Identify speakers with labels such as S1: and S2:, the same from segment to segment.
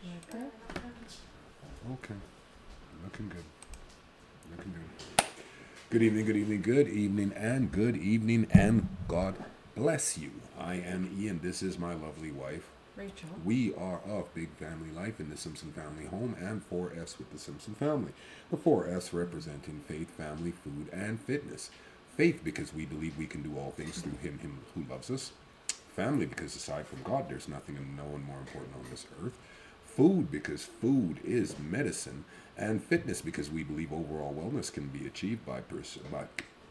S1: Okay.
S2: Okay. Looking good. Looking good. Good evening, good evening, good evening, and good evening, and God bless you. I am Ian. This is my lovely wife.
S1: Rachel.
S2: We are of Big Family Life in the Simpson Family Home and 4Fs with the Simpson Family. The 4Fs representing faith, family, food, and fitness. Faith because we believe we can do all things through Him who loves us. Family because aside from God, there's nothing and no one more important on this earth. Food because food is medicine. And fitness because we believe overall wellness can be achieved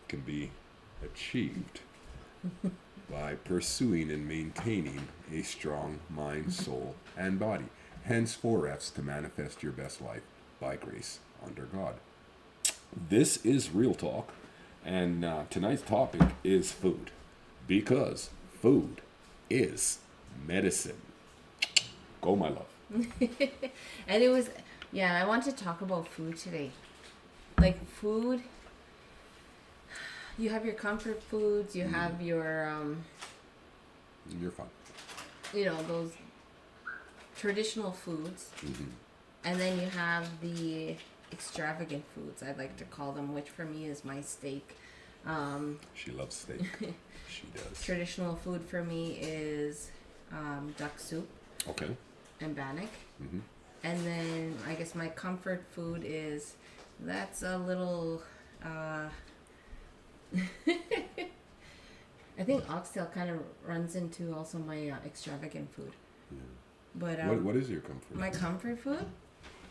S2: can be achieved by pursuing and maintaining a strong mind, soul, and body. Hence, 4Fs to manifest your best life by grace under God. This is Real Talk, and tonight's topic is food, because food is medicine. Go, my love.
S1: And it was, yeah, I want to talk about food today. Like food, you have your comfort foods, you have your,
S2: You're fine.
S1: those traditional foods. And then you have the extravagant foods, I'd like to call them, which for me is my steak.
S2: She loves steak. She does.
S1: Traditional food for me is duck soup
S2: Okay.
S1: and bannock.
S2: Mm-hmm.
S1: And then I guess my comfort food is, that's a little, I think oxtail kind of runs into also my extravagant food.
S2: Yeah.
S1: But
S2: What is your comfort?
S1: my comfort food,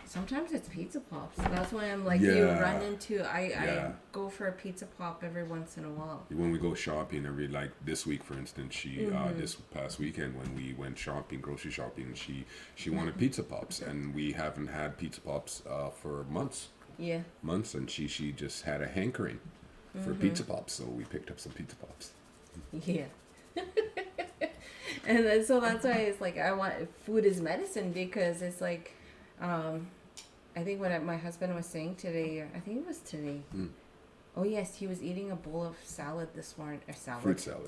S1: sometimes it's pizza pops. That's why I'm like,
S2: Yeah.
S1: you run into, I
S2: Yeah.
S1: go for a pizza pop every once in a while.
S2: When we go shopping like this week, for instance, she this past weekend when we went shopping, grocery shopping, she wanted pizza pops, and we haven't had pizza pops for months,
S1: Yeah.
S2: and she just had a hankering for pizza pops, so we picked up some pizza pops.
S1: Yeah. And then, so that's why it's like, I want, food is medicine, because it's like, I think what my husband was saying today, I think it was today. Oh yes, he was eating a bowl of salad this morning, or salad.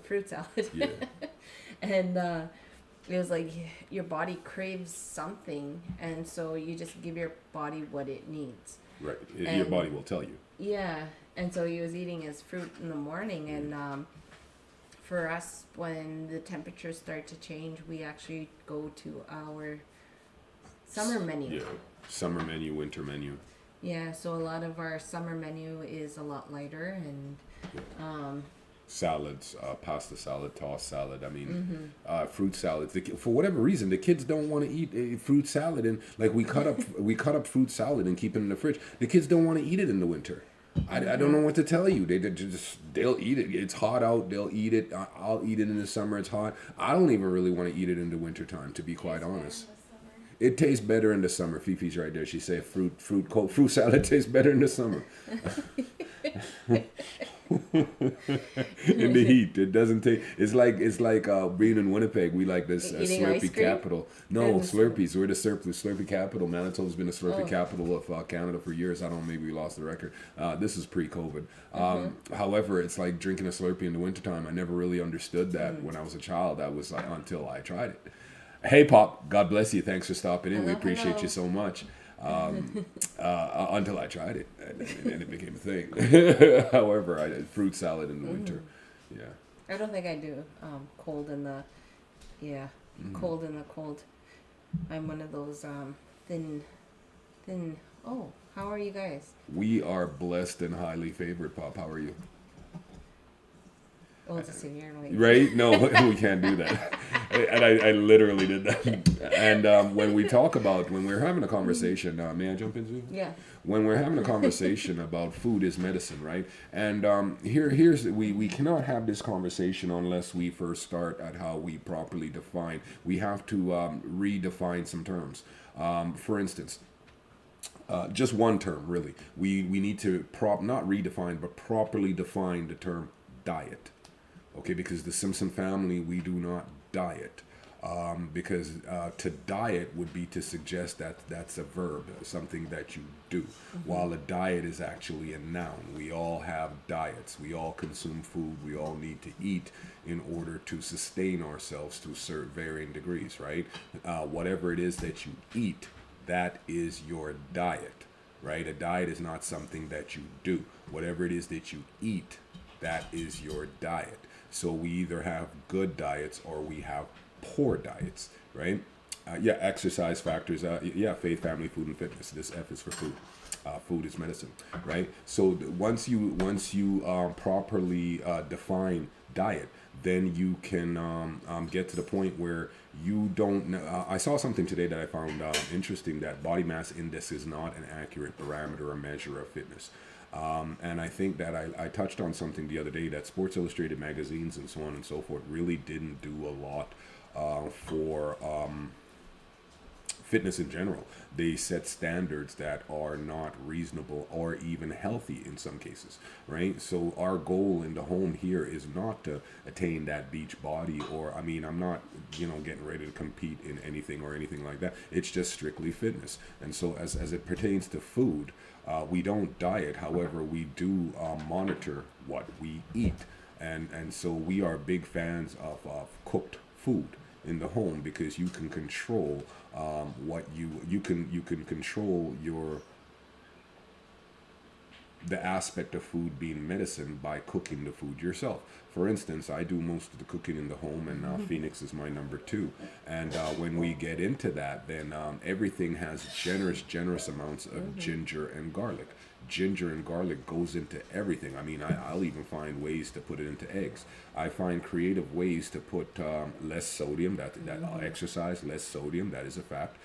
S1: Fruit salad.
S2: Yeah.
S1: And it was like, your body craves something, and so you just give your body what it needs.
S2: Right. Your
S1: And-
S2: body will tell you.
S1: Yeah, and so he was eating his fruit in the morning, and for us, when the temperatures start to change, we actually go to our summer menu.
S2: Yeah. Summer menu, winter menu.
S1: Yeah, so a lot of our summer menu is a lot lighter, and
S2: Salads, pasta salad, tossed salad. I mean, fruit salads. For whatever reason, the kids don't want to eat fruit salad, and like we cut up fruit salad and keep it in the fridge. The kids don't want to eat it in the winter. I don't know what to tell you. They'll eat it. It's hot out. They'll eat it. I'll eat it in the summer. It's hot. I don't even really want to eat it in the winter time, to be quite honest. It tastes better in the summer. Fifi's right there. She said fruit salad tastes better in the summer. In the heat, it doesn't taste. It's like being in Winnipeg. We like this
S1: Eating ice
S2: Slurpee
S1: cream?
S2: capital. No, Slurpees. We're the Slurpee capital. Manitoba's been the Slurpee capital of Canada for years. I don't know. Maybe we lost the record. This is pre-COVID. However, it's like drinking a Slurpee in the wintertime. I never really understood that when I was a child. That was like until I tried it. Hey, Pop. God bless you. Thanks for stopping in. We appreciate
S1: hello.
S2: you so much. Until I tried it, and it became a thing. However, I did fruit salad in the winter. Yeah.
S1: I don't think I do cold in the, cold in the cold. I'm one of those thin. Oh, how are you guys?
S2: We are blessed and highly favored, Pop. How are you?
S1: Oh, just sit here and wait.
S2: Right? No, we can't do that. And I literally did that. And when we're having a conversation, may I jump into?
S1: Yeah.
S2: When we're having a conversation about food is medicine, right? And we cannot have this conversation unless we first start at how we properly define. We have to redefine some terms. For instance, just one term, really. We need to not redefine, but properly define the term diet. Okay, because the Simpson family, we do not diet. because to diet would be to suggest that that's a verb, something that you do, while a diet is actually a noun. We all have diets. We all consume food. We all need to eat in order to sustain ourselves to certain varying degrees, right? Whatever it is that you eat, that is your diet, right? A diet is not something that you do. Whatever it is that you eat, that is your diet. So we either have good diets or we have poor diets, right? Yeah, exercise factors. Yeah, faith, family, food, and fitness. This F is for food. Food is medicine, right? So once you properly define diet, then you can get to the point where you don't know. I saw something today that I found interesting, that body mass index is not an accurate parameter or measure of fitness. And I think that I touched on something the other day, that Sports Illustrated magazines and so on and so forth really didn't do a lot for fitness in general. They set standards that are not reasonable or even healthy in some cases, right? So our goal in the home here is not to attain that beach body, or, I mean, I'm not, getting ready to compete in anything or anything like that. It's just strictly fitness. And so as it pertains to food, we don't diet. However, we do monitor what we eat. And so we are big fans of cooked food in the home, because you can control what you can control the aspect of food being medicine by cooking the food yourself. For instance, I do most of the cooking in the home, and Phoenix is my number two. And when we get into that, then everything has generous amounts of ginger and garlic. Ginger and garlic goes into everything. I mean, I'll even find ways to put it into eggs. I find creative ways to put less sodium, that exercise, less sodium, that is a fact.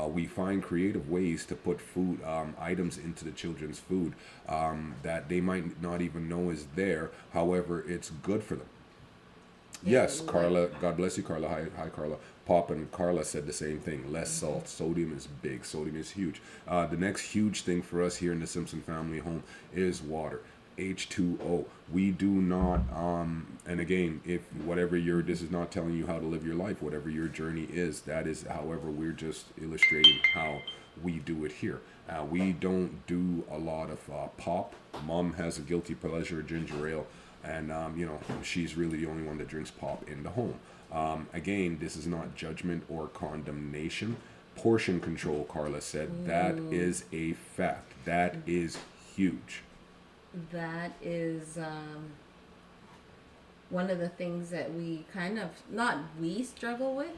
S2: We find creative ways to put food items into the children's food that they might not even know is there. However, it's good for them. Yes, Carla, God bless you, Carla. Hi, Carla. Pop and Carla said the same thing. Less salt. Sodium is big. Sodium is huge. The next huge thing for us here in the Simpson family home is water. H2O. We do not, and again, if this is not telling you how to live your life, whatever your journey is, that is, however, we're just illustrating how we do it here. We don't do a lot of pop. Mom has a guilty pleasure, ginger ale. And, she's really the only one that drinks pop in the home. Again, this is not judgment or condemnation. Portion control, Carla said. That is a fact. That is huge.
S1: That is one of the things that we we struggle with,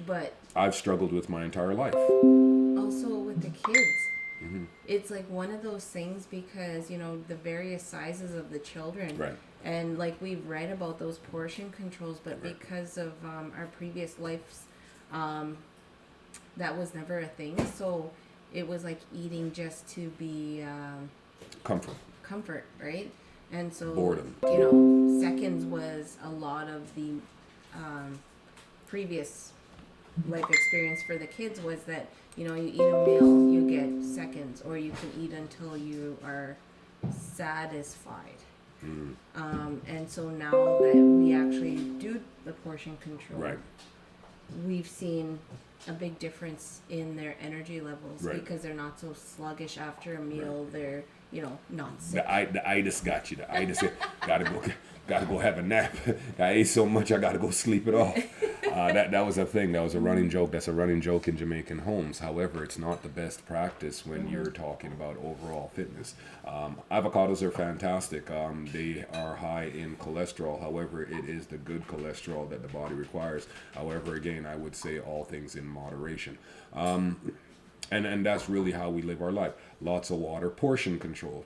S1: but
S2: I've struggled with my entire life.
S1: Also with the kids. It's like one of those things, because, the various sizes of the children.
S2: Right.
S1: And like we've read about those portion controls, but because of our previous lives, that was never a thing. So it was like eating just to be comfort, right? And so
S2: boredom.
S1: Seconds was a lot of the previous life experience for the kids, was that you eat a meal, you get seconds, or you can eat until you are satisfied. And so now that we actually do the portion control,
S2: right,
S1: we've seen a big difference in their energy levels, because they're not so sluggish after a meal. Right. They're not sick.
S2: The itis got you. The itis gotta go have a nap. I ate so much, I gotta go sleep it off. That was a thing. That was a running joke. That's a running joke in Jamaican homes. However, it's not the best practice when you're talking about overall fitness. Avocados are fantastic. They are high in cholesterol. However, it is the good cholesterol that the body requires. However, again, I would say all things in moderation. And that's really how we live our life. Lots of water. Portion control.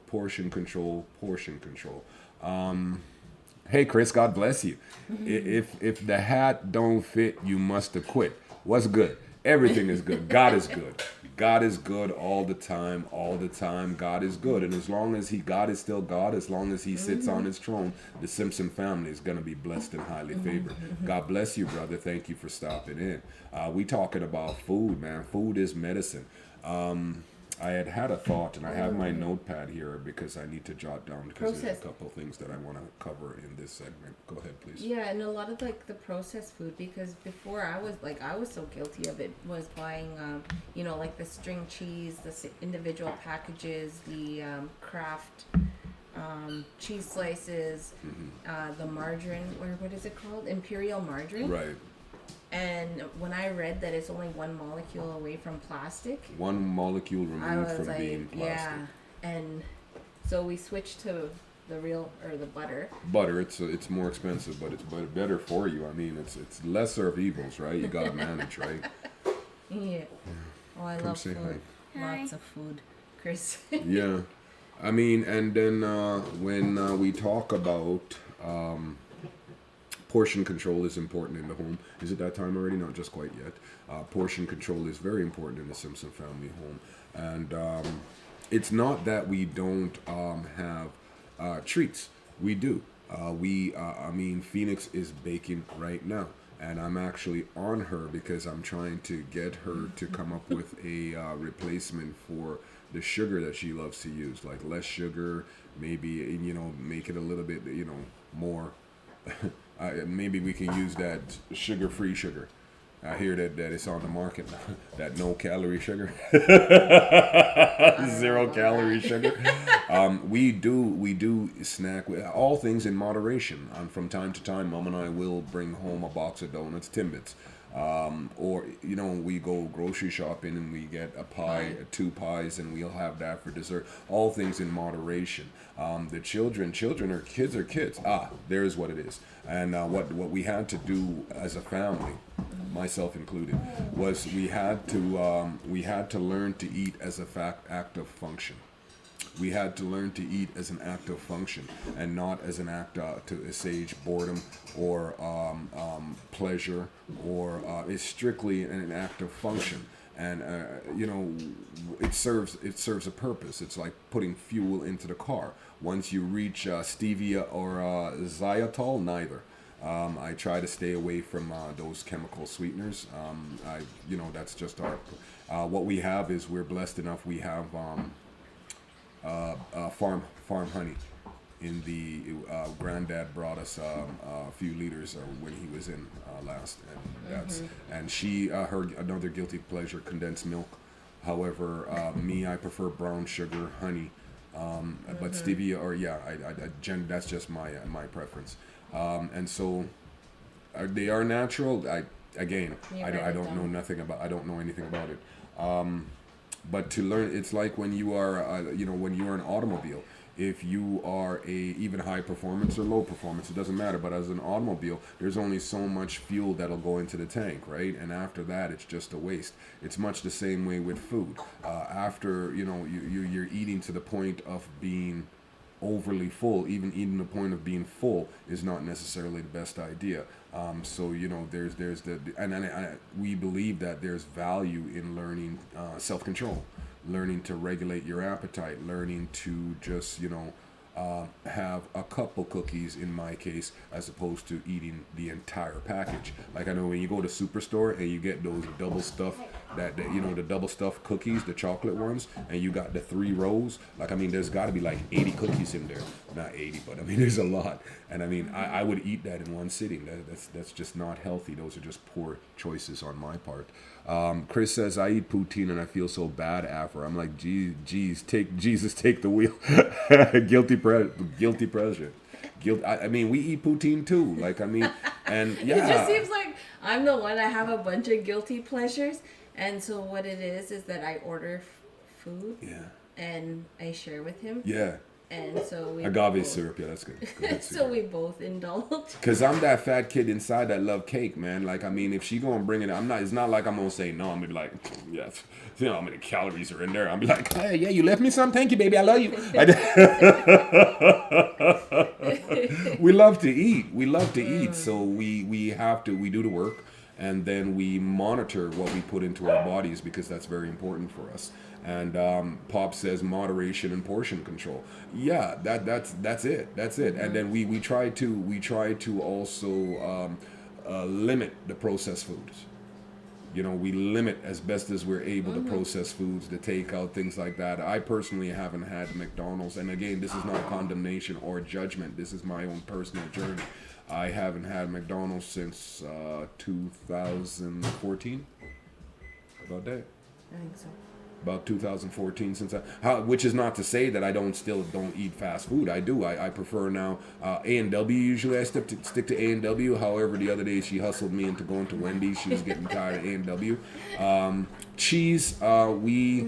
S2: Hey Chris, God bless you. If the hat don't fit, you must have quit. What's good? Everything is good. God is good. God is good all the time. God is good. And as long as God is still God, as long as he sits on his throne, the Simpson family is going to be blessed and highly favored. God bless you, brother. Thank you for stopping in. We talking about food, man. Food is medicine. I had a thought, and I have my notepad here because I need to jot down because there's a couple of things that I want to cover in this segment. Go ahead, please.
S1: Yeah, and a lot of like the processed food, because before I was so guilty of it, was buying like the string cheese, the individual packages, the Kraft cheese slices, the margarine, or what is it called, imperial margarine.
S2: Right.
S1: And when I read that it's only one molecule away from plastic,
S2: one molecule
S1: I
S2: removed
S1: was
S2: from
S1: like,
S2: being plastic.
S1: yeah. And so we switched to the real, or the butter.
S2: Butter, it's more expensive, but it's better for you. I mean, it's lesser of evils, right? You gotta manage, right?
S1: Yeah. Oh, I
S2: Come
S1: love
S2: say
S1: food.
S3: Hi.
S1: Lots of food, Chris.
S2: Yeah, I mean, and then when we talk about portion control is important in the home. Is it that time already? Not just quite yet. Portion control is very important in the Simpson family home, and it's not that we don't have treats. We do. I mean, Phoenix is baking right now, and I'm actually on her because I'm trying to get her to come up with a replacement for the sugar that she loves to use, like less sugar, maybe make it a little bit more. Maybe we can use that sugar-free sugar. I hear that it's on the market now. That no-calorie sugar, 0-calorie sugar. We do snack with all things in moderation. From time to time, Mom and I will bring home a box of donuts, Timbits. Or we go grocery shopping and we get a pie, 2 pies, and we'll have that for dessert. All things in moderation. The children are kids. There's what it is. And what we had to do as a family, myself included, was we had to learn to eat as a act of function. We had to learn to eat as an act of function and not as an act to assuage boredom or pleasure, or it's strictly an act of function. And it serves a purpose. It's like putting fuel into the car. Once you reach stevia or xylitol, neither. I try to stay away from those chemical sweeteners. That's just our. What we have is we're blessed enough. We have farm honey. In the granddad brought us a few liters when he was in last, and and she her another guilty pleasure, condensed milk. However, I prefer brown sugar, honey, but stevia or that's just my preference. And so they are natural. I don't know anything about it. But to learn, it's like when you are, when you are an automobile. If you are even high performance or low performance, it doesn't matter. But as an automobile, there's only so much fuel that'll go into the tank, right? And after that, it's just a waste. It's much the same way with food. After you're eating to the point of being overly full, even eating the point of being full is not necessarily the best idea. So there's we believe that there's value in learning self-control, learning to regulate your appetite, learning to just have a couple cookies in my case, as opposed to eating the entire package. Like I know when you go to Superstore and you get those double stuffed the double stuffed cookies, the chocolate ones, and you got the 3 rows. Like, I mean, there's got to be like 80 cookies in there. Not 80, but I mean, there's a lot. And I mean, I would eat that in one sitting. That's just not healthy. Those are just poor choices on my part. Chris says, I eat poutine and I feel so bad after. I'm like, Jesus, take the wheel. Guilty pleasure. I mean, we eat poutine too. Like, I mean, and yeah.
S1: It just seems like I'm the one. I have a bunch of guilty pleasures. And so what it is that I order food.
S2: Yeah.
S1: And I share with him.
S2: Yeah.
S1: And so we
S2: agave syrup, yeah, that's good.
S1: So we both indulge.
S2: Cause I'm that fat kid inside that love cake, man. Like, I mean, if she gonna bring it, it's not like I'm gonna say no. I'm gonna be like, yes, how many calories are in there? I'm be like, hey, yeah, you left me some. Thank you, baby. I love you. We love to eat. So we do the work, and then we monitor what we put into our bodies, because that's very important for us. And Pop says moderation and portion control. Yeah, that's it. And then we try to also limit the processed foods. You know, we limit as best as we're able the processed foods, the takeout, things like that. I personally haven't had McDonald's, and again, this is not condemnation or judgment. This is my own personal journey. I haven't had McDonald's since 2014. About that.
S1: I think so.
S2: About 2014 since which is not to say that I don't eat fast food. I do. I prefer now A&W. Usually I stick to A&W. However, the other day she hustled me into going to Wendy's. She was getting tired of A&W. Cheese, we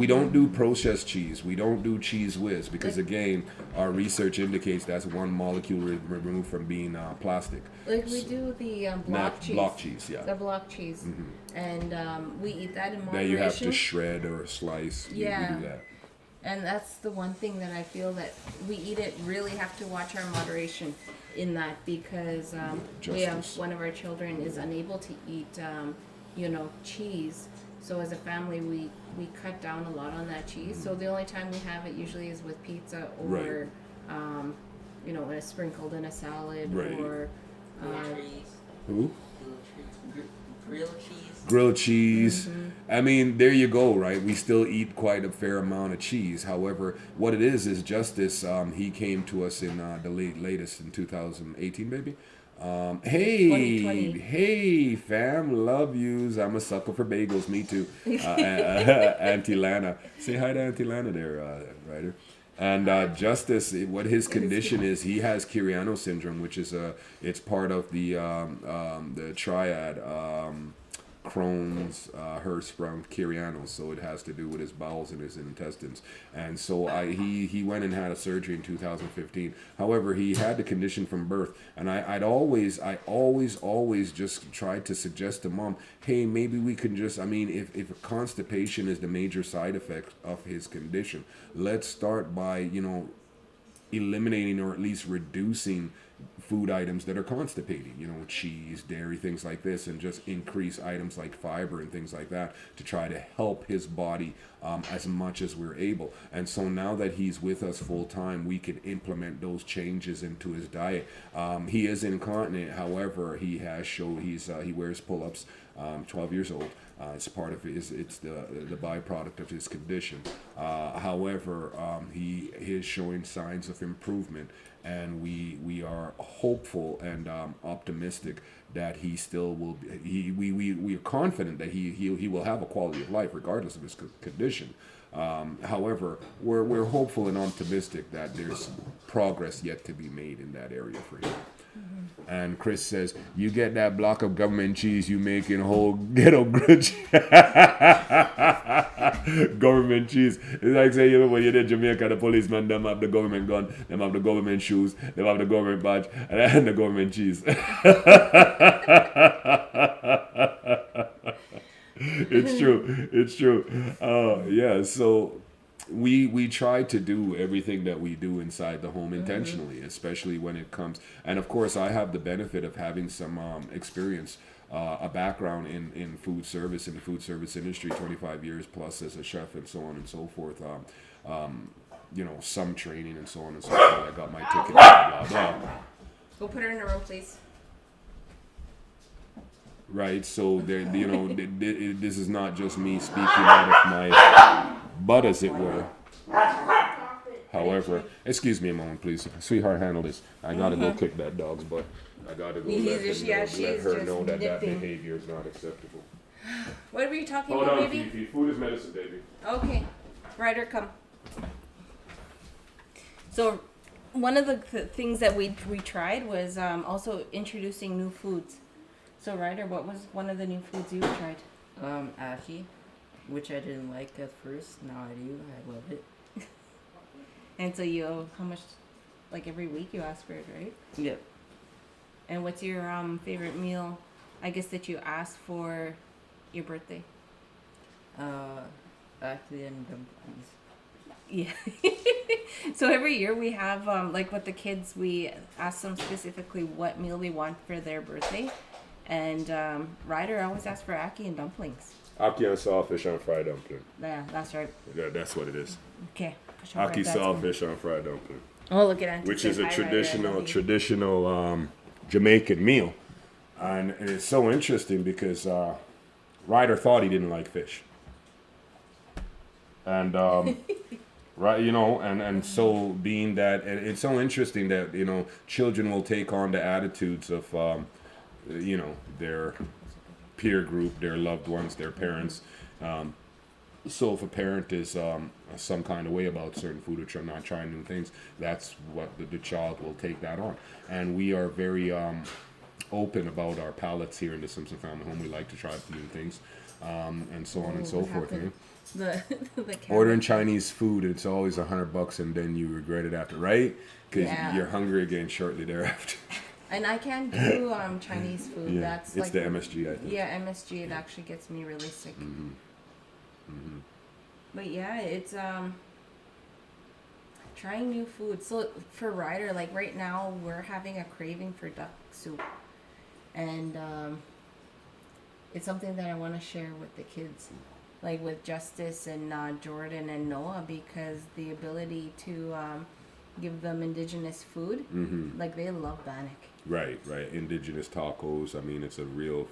S2: don't do processed cheese. We don't do Cheese Whiz because again, our research indicates that's one molecule removed from being plastic.
S1: Like we do the block cheese.
S2: Block cheese, yeah.
S1: The block cheese, and we eat that in moderation.
S2: That you have to shred or slice.
S1: Yeah.
S2: We do that.
S1: And that's the one thing that I feel that we eat it really have to watch our moderation in that because we have one of our children is unable to eat, cheese. So as a family, we cut down a lot on that cheese. So the only time we have it usually is with pizza or, it's sprinkled in a salad or.
S2: Who?
S3: Grilled cheese.
S2: Grilled cheese. I mean, there you go, right? We still eat quite a fair amount of cheese. However, what it is Justice. He came to us in the latest in 2018, baby. Hey,
S1: 2020.
S2: Hey, fam, love yous. I'm a sucker for bagels. Me too. Auntie Lana, say hi to Auntie Lana there, Ryder. And Justice, what his condition is, he has Chiariano syndrome, which is it's part of the triad, Crohn's, Hirschsprung, Chiariano. So it has to do with his bowels and his intestines. And so he went and had a surgery in 2015. However, he had the condition from birth. And I always just tried to suggest to Mom, hey, maybe we can just, if constipation is the major side effect of his condition, let's start by, eliminating or at least reducing food items that are constipating, cheese, dairy, things like this, and just increase items like fiber and things like that to try to help his body as much as we're able. And so now that he's with us full time, we can implement those changes into his diet. He is incontinent, however, he has showed he wears pull-ups, 12 years old. It's part of it's the byproduct of his condition. However, he is showing signs of improvement, and we are hopeful and optimistic that he still will be, we are confident that he will have a quality of life regardless of his condition. However, we're hopeful and optimistic that there's progress yet to be made in that area for him. And Chris says, you get that block of government cheese, you making whole ghetto grudge. Government cheese. It's like saying, when you're in Jamaica, the policemen, them have the government gun, them have the government shoes, them have the government badge, and the government cheese. It's true. Yeah, so we try to do everything that we do inside the home intentionally, especially when it comes, and of course I have the benefit of having some experience, a background in food service, in the food service industry, 25 years plus as a chef and so on and so forth, some training and so on and so forth. I got my ticket, blah blah.
S1: Go put her in a room, please.
S2: Right, so there, this is not just me speaking out of my butt, as it were. However, excuse me a moment, please. Sweetheart, handle this. I gotta go kick that dog's butt. I gotta go let her know that behavior is not acceptable.
S1: What were you talking
S2: Hold
S1: about,
S2: on,
S1: baby?
S2: Fifi. Food is medicine, baby.
S1: Okay. Ryder, come. So, one of the things that we tried was also introducing new foods. So, Ryder, what was one of the new foods you tried?
S3: Ackee, which I didn't like at first. Now I do. I love it.
S1: And so how much, like every week you ask for it, right?
S3: Yep.
S1: And what's your favorite meal, I guess, that you asked for your birthday?
S3: Ackee and dumplings.
S1: Yeah. So every year we have, like with the kids, we ask them specifically what meal they want for their birthday. And Ryder always asks for ackee and dumplings.
S2: Ackee and sawfish on fried dumpling.
S1: Yeah, that's right.
S2: Yeah, that's what it is.
S1: Okay.
S2: Ackee sawfish on fried dumpling.
S1: Oh, look at Auntie.
S2: Which is a traditional Jamaican meal. And it's so interesting because Ryder thought he didn't like fish. And right, and so being that, and it's so interesting that children will take on the attitudes of their peer group, their loved ones, their parents. So if a parent is some kind of way about certain food or not trying new things, that's what the child will take that on. And we are very open about our palates here in the Simpson family home. We like to try new things, and so on and so
S1: what
S2: forth.
S1: happened? The
S2: Ordering Chinese food, it's always $100, and then you regret it after, right? Because
S1: Yeah.
S2: you're hungry again shortly thereafter.
S1: And I can't do Chinese food.
S2: Yeah,
S1: That's
S2: it's
S1: like
S2: the MSG, I think.
S1: Yeah, MSG. It actually gets me really sick. But yeah, it's trying new food. So for Ryder, like right now, we're having a craving for duck soup, and it's something that I want to share with the kids, like with Justice and Jordan and Noah, because the ability to give them indigenous food, like they love bannock.
S2: Right. Indigenous tacos. I mean, it's a real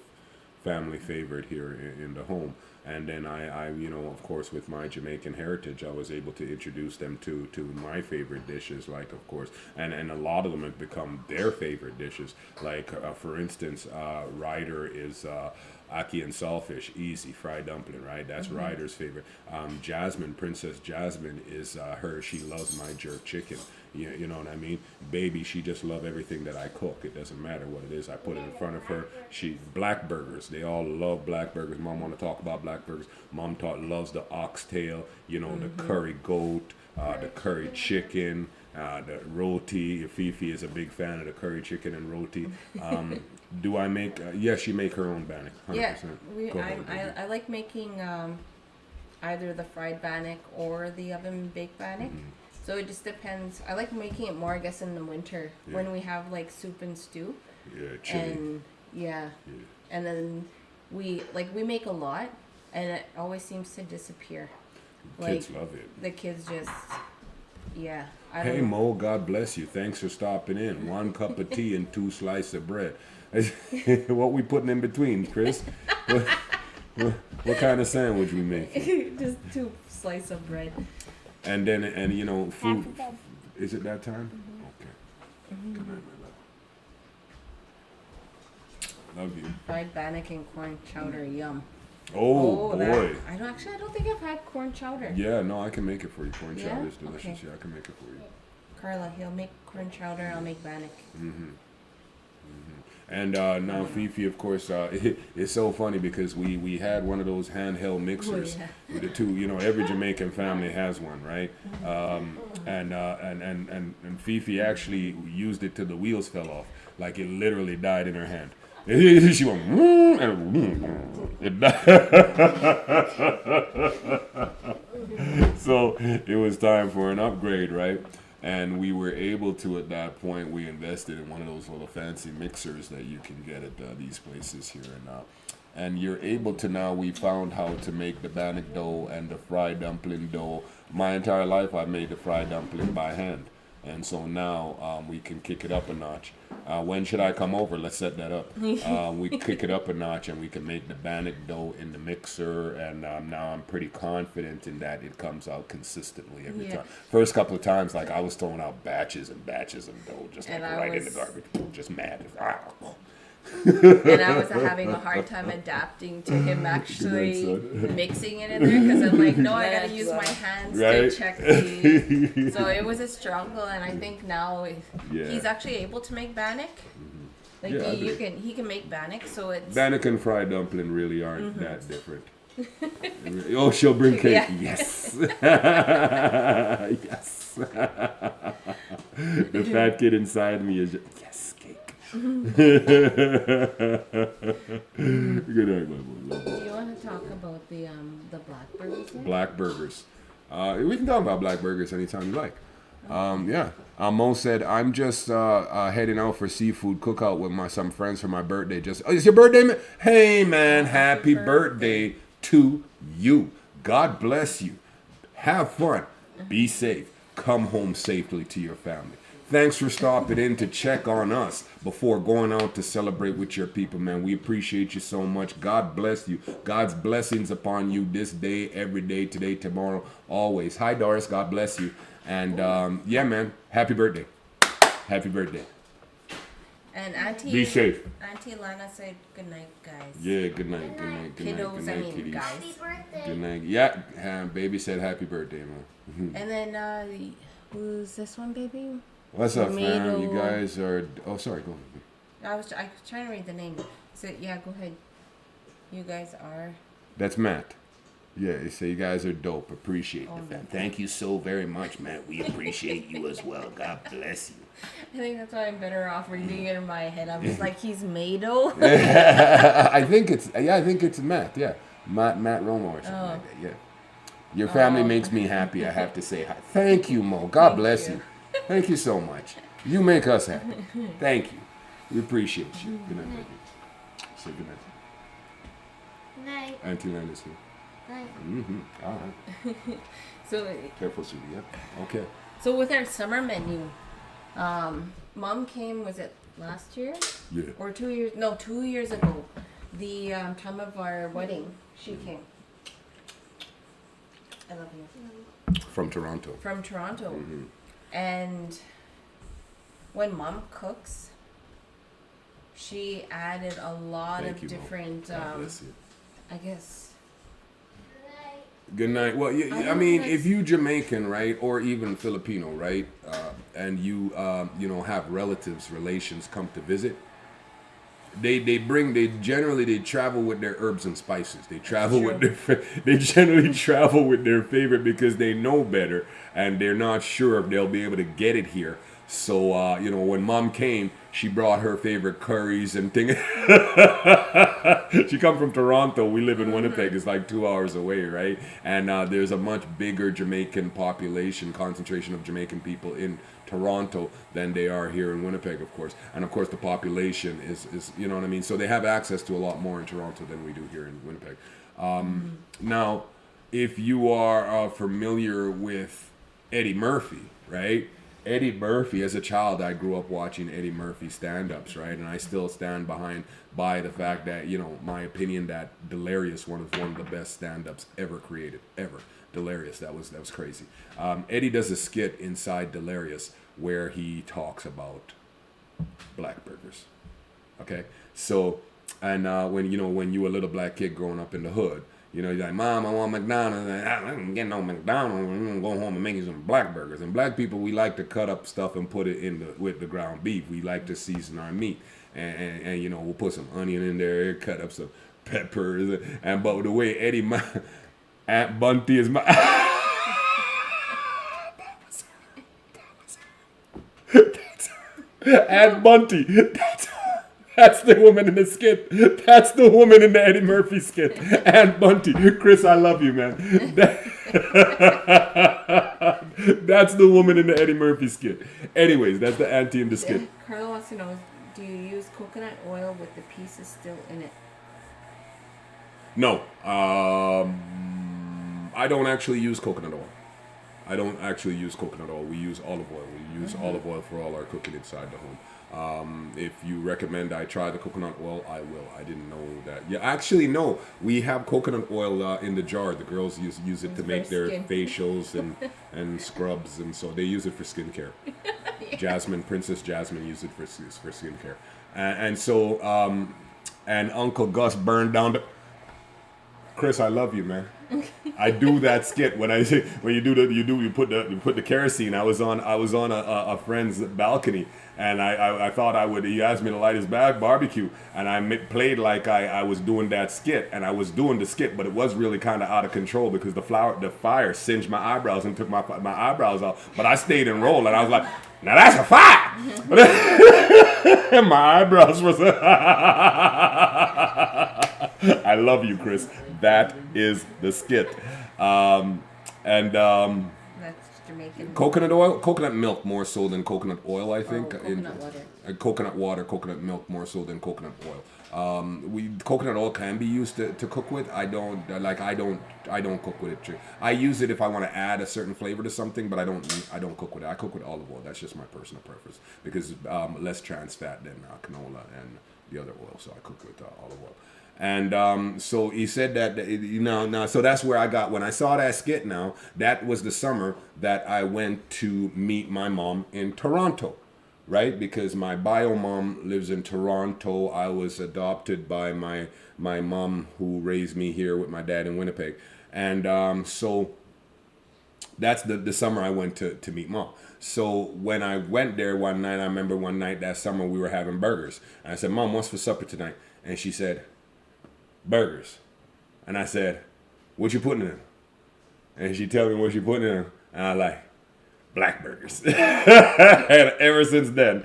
S2: family favorite here in the home. And then I of course, with my Jamaican heritage, I was able to introduce them to my favorite dishes, like, of course, and a lot of them have become their favorite dishes. Like, for instance, Ryder is ackee and saltfish, easy, fried dumpling, right? That's Ryder's favorite. Princess Jasmine is she loves my jerk chicken. You know what I mean? Baby, she just love everything that I cook. It doesn't matter what it is. I put it in front of her. Black burgers. They all love black burgers. Mom want to talk about black burgers. Mom loves the oxtail, the curry goat, the curry chicken, the roti. Fifi is a big fan of the curry chicken and roti. Do I make? Yes, she make her own bannock. 100%.
S1: Yeah, I like making either the fried bannock or the oven baked bannock. So it just depends. I like making it more, I guess, in the winter when we have like soup and stew.
S2: Yeah, chili.
S1: And and then we make a lot, and it always seems to disappear.
S2: Kids love it.
S1: The kids just, I don't
S2: Hey
S1: know.
S2: Mo, God bless you. Thanks for stopping in. 1 cup of tea and 2 slices of bread. What we putting in between, Chris? What kind of sandwich we make?
S1: Just 2 slices of bread.
S2: And then, food. Is it that time? Okay. Good night, my love. Love you.
S1: Fried bannock and corn chowder, yum.
S2: Oh boy.
S1: I don't think I've had corn chowder.
S2: Yeah, no, I can make it for you. Corn
S1: Yeah?
S2: chowder is delicious.
S1: Okay.
S2: Yeah, I can make it for you.
S1: Carla, he'll make corn chowder, I'll make bannock.
S2: And now Fifi, of course, it's so funny because we had one of those handheld mixers with the two. Every Jamaican family has one, right? And Fifi actually used it till the wheels fell off, like it literally died in her hand. She went and it died. So it was time for an upgrade, right? And we were able to, at that point, we invested in one of those little fancy mixers that you can get at these places here and now. And you're able to now, we found how to make the bannock dough and the fried dumpling dough. My entire life, I made the fried dumpling by hand. And so now we can kick it up a notch. When should I come over? Let's set that up. We kick it up a notch and we can make the bannock dough in the mixer. And now I'm pretty confident in that it comes out consistently every time. First couple of times, like I was throwing out batches and batches of dough, just like right in the garbage. Just mad.
S1: And I was having a hard time adapting to him actually mixing it in there because I'm like, no, I gotta use my hands to check the. So it was a struggle, and I think now he's actually able to make bannock. Like he can make bannock, so it's
S2: bannock and fried dumpling really aren't that different. Oh, she'll bring cake.
S1: Yeah.
S2: Yes. Yes. The fat kid inside me is just, yes, cake. Good night, my boy. Love you.
S1: Do you want to talk about the black burgers?
S2: Black burgers. We can talk about black burgers anytime you like. Mo said, I'm just heading out for seafood cookout with some friends for my birthday. It's your birthday, man? Hey, man, happy birthday to you. God bless you. Have fun. Be safe. Come home safely to your family. Thanks for stopping in to check on us before going out to celebrate with your people, man. We appreciate you so much. God bless you. God's blessings upon you this day, every day, today, tomorrow, always. Hi, Doris. God bless you. And yeah, man. Happy birthday. Happy birthday.
S1: And Auntie.
S2: Be safe.
S1: Auntie Lana said good night, guys.
S2: Yeah, good night. Good night. Good night.
S1: Kiddos,
S2: Good night, kitties.
S1: guys.
S4: Happy birthday.
S2: Good night. Yeah, baby said happy birthday, man.
S1: And then who's this one, baby?
S2: What's up, fam? You
S1: Tomato.
S2: guys are. Oh, sorry. Go ahead.
S1: I was trying to read the name. So yeah, go ahead. You guys are.
S2: That's Matt. Yeah, they say you guys are dope. Appreciate
S1: Oh,
S2: the fam.
S1: Matt.
S2: Thank you so very much, Matt. We appreciate you as well. God bless you.
S1: I think that's why I'm better off reading it in my head. I'm just like, he's Mado.
S2: I think it's Matt. Yeah, Matt Romo or something
S1: Oh.
S2: like that. Yeah, your family
S1: Oh.
S2: makes me happy. I have to say hi. Thank you, Mo. God bless you. Thank you so much. You make us happy. Thank you. We appreciate you. Good night, baby. Say good night.
S4: Night.
S2: Auntie Landis here.
S4: Night.
S2: All right.
S1: So
S2: Careful, sweetie. Yep. Okay.
S1: so with our summer menu, Mom came. Was it last year
S2: Yeah.
S1: or 2 years? No, 2 years ago. The time of our wedding, she came. I love you.
S2: From Toronto.
S1: From Toronto.
S2: Mm-hmm.
S1: And when Mom cooks, she added a lot
S2: Thank
S1: of
S2: you, Mo.
S1: different,
S2: God bless you.
S1: I guess.
S2: Good night. Well,
S1: I
S2: I
S1: don't
S2: mean,
S1: know,
S2: if you Jamaican, right, or even Filipino, right, and you have relatives, relations come to visit, they generally travel with their herbs and spices. They travel with they generally travel with their favorite because they know better and they're not sure if they'll be able to get it here. So when Mom came, she brought her favorite curries and things. She come from Toronto. We live in Winnipeg. It's like 2 hours away, right? And there's a much bigger Jamaican population, concentration of Jamaican people in Toronto than they are here in Winnipeg, of course. And of course, the population is you know what I mean. So they have access to a lot more in Toronto than we do here in Winnipeg. Now, if you are familiar with Eddie Murphy, right? Eddie Murphy, as a child, I grew up watching Eddie Murphy stand-ups, right? And I still stand by the fact that, my opinion that Delirious one is one of the best stand-ups ever created, ever. Delirious, that was crazy. Eddie does a skit inside Delirious where he talks about black burgers. Okay, so and when you were a little black kid growing up in the hood, you're like, Mom, I want McDonald's. I ain't getting no McDonald's. I'm gonna go home and make you some black burgers. And black people, we like to cut up stuff and put it with the ground beef. We like to season our meat, and we'll put some onion in there, cut up some peppers, but the way Eddie, Aunt Bunty is my. Aunt Bunty. That's the woman in the skit. That's the woman in the Eddie Murphy skit. Aunt Bunty. Chris, I love you, man. That's the woman in the Eddie Murphy skit. Anyways, that's the auntie in the skit.
S1: Carla wants to know, do you use coconut oil with the pieces still in it?
S2: No. I don't actually use coconut oil. I don't actually use coconut oil. We use olive oil. We use olive oil for all our cooking inside the home. If you recommend I try the coconut oil, I will. I didn't know that. Yeah, actually, no. We have coconut oil in the jar. The girls use it to make their
S1: skin.
S2: facials and scrubs, and so they use it for skincare. Princess Jasmine used it for skincare, and so and Uncle Gus burned down the. Chris, I love you, man. I do that skit when you put the kerosene. I was on a friend's balcony, and I thought I would. He asked me to light his barbecue, and I played like I was doing that skit, and I was doing the skit, but it was really kind of out of control because the fire singed my eyebrows and took my eyebrows out. But I stayed and rolled, and I was like, now that's a fire. And my eyebrows was. I love you, Chris. That is the skit.
S1: That's Jamaican.
S2: Coconut milk more so than coconut oil, I think.
S1: Coconut water.
S2: Coconut water, coconut milk more so than coconut oil. Coconut oil can be used to cook with. I don't cook with it. I use it if I want to add a certain flavor to something, but I don't cook with it. I cook with olive oil. That's just my personal preference because less trans fat than canola and the other oil. So I cook with olive oil. And so he said that, so that's where I got, when I saw that skit now, that was the summer that I went to meet my mom in Toronto, right? Because my bio mom lives in Toronto. I was adopted by my mom who raised me here with my dad in Winnipeg. And so that's the summer I went to meet mom. So when I went there one night, I remember one night that summer we were having burgers. And I said, Mom, what's for supper tonight? And she said, burgers. And I said, what you putting in them? And she tell me what she putting in them. And I like, black burgers. And ever since then,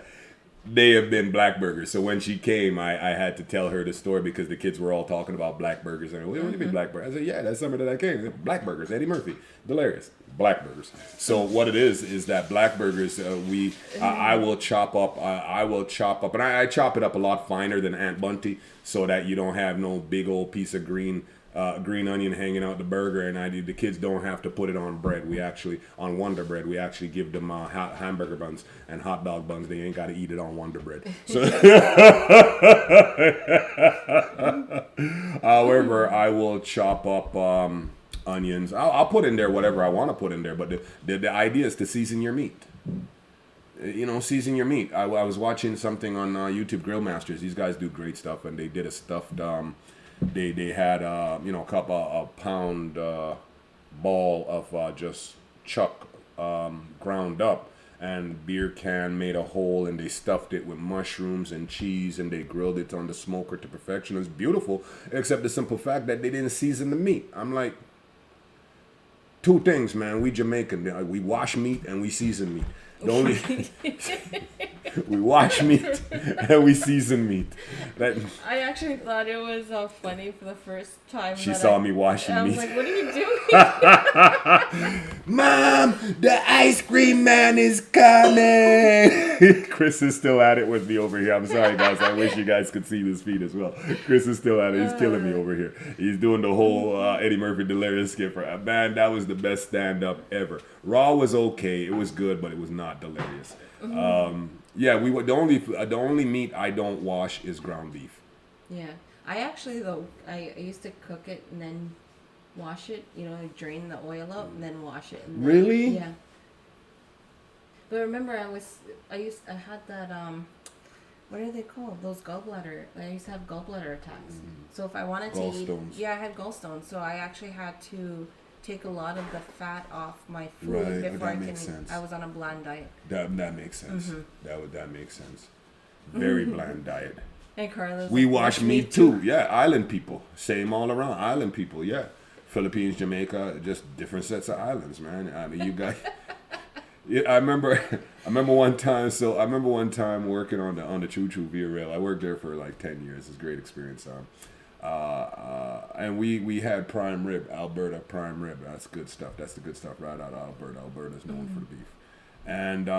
S2: they have been black burgers. So when she came, I had to tell her the story because the kids were all talking about black burgers. And what do you mean black burgers? I said, yeah, that's summer that I came. Black burgers, Eddie Murphy, delirious. Black burgers. So what it is that black burgers, I will chop up, and I chop it up a lot finer than Aunt Bunty so that you don't have no big old piece of green onion hanging out the burger, and the kids don't have to put it on bread. We actually, on Wonder Bread, we actually give them hamburger buns and hot dog buns. They ain't got to eat it on Wonder Bread. So, however, I will chop up onions. I'll put in there whatever I want to put in there, but the idea is to season your meat. Season your meat. I was watching something on YouTube, Grill Masters. These guys do great stuff, and they did a stuffed. They had a pound ball of just chuck ground up, and beer can made a hole, and they stuffed it with mushrooms and cheese, and they grilled it on the smoker to perfection. It was beautiful, except the simple fact that they didn't season the meat. I'm like, two things, man. We Jamaican. We wash meat and we season meat. The only we wash meat and we season meat.
S1: I actually thought it was funny for the first time.
S2: She saw me washing meat.
S1: I was like, "What are you doing?"
S2: Mom, the ice cream man is coming. Chris is still at it with me over here. I'm sorry, guys. I wish you guys could see this feed as well. Chris is still at it. He's killing me over here. He's doing the whole Eddie Murphy delirious skit. Man, that was the best stand-up ever. Raw was okay. It was good, but it was not delirious. The only meat I don't wash is ground beef.
S1: Yeah, I actually I used to cook it and then wash it. Drain the oil out and then wash it. And then,
S2: really?
S1: Yeah. But remember, I had that what are they called? Those gallbladder. I used to have gallbladder attacks. So if I wanted to eat, I had gallstones. So I actually had to take a lot of the fat off my food before I was on a bland diet.
S2: That makes sense. That makes sense. Very bland diet.
S1: And Carlos,
S2: we wash meat too. Yeah, island people. Same all around. Island people. Yeah, Philippines, Jamaica, just different sets of islands, man. I mean, you guys. Yeah, I remember one time. So I remember one time working on the Choo Choo Via Rail. I worked there for like 10 years. It's a great experience. And we had prime rib, Alberta prime rib. That's good stuff. That's the good stuff right out of Alberta. Alberta's known for the beef. And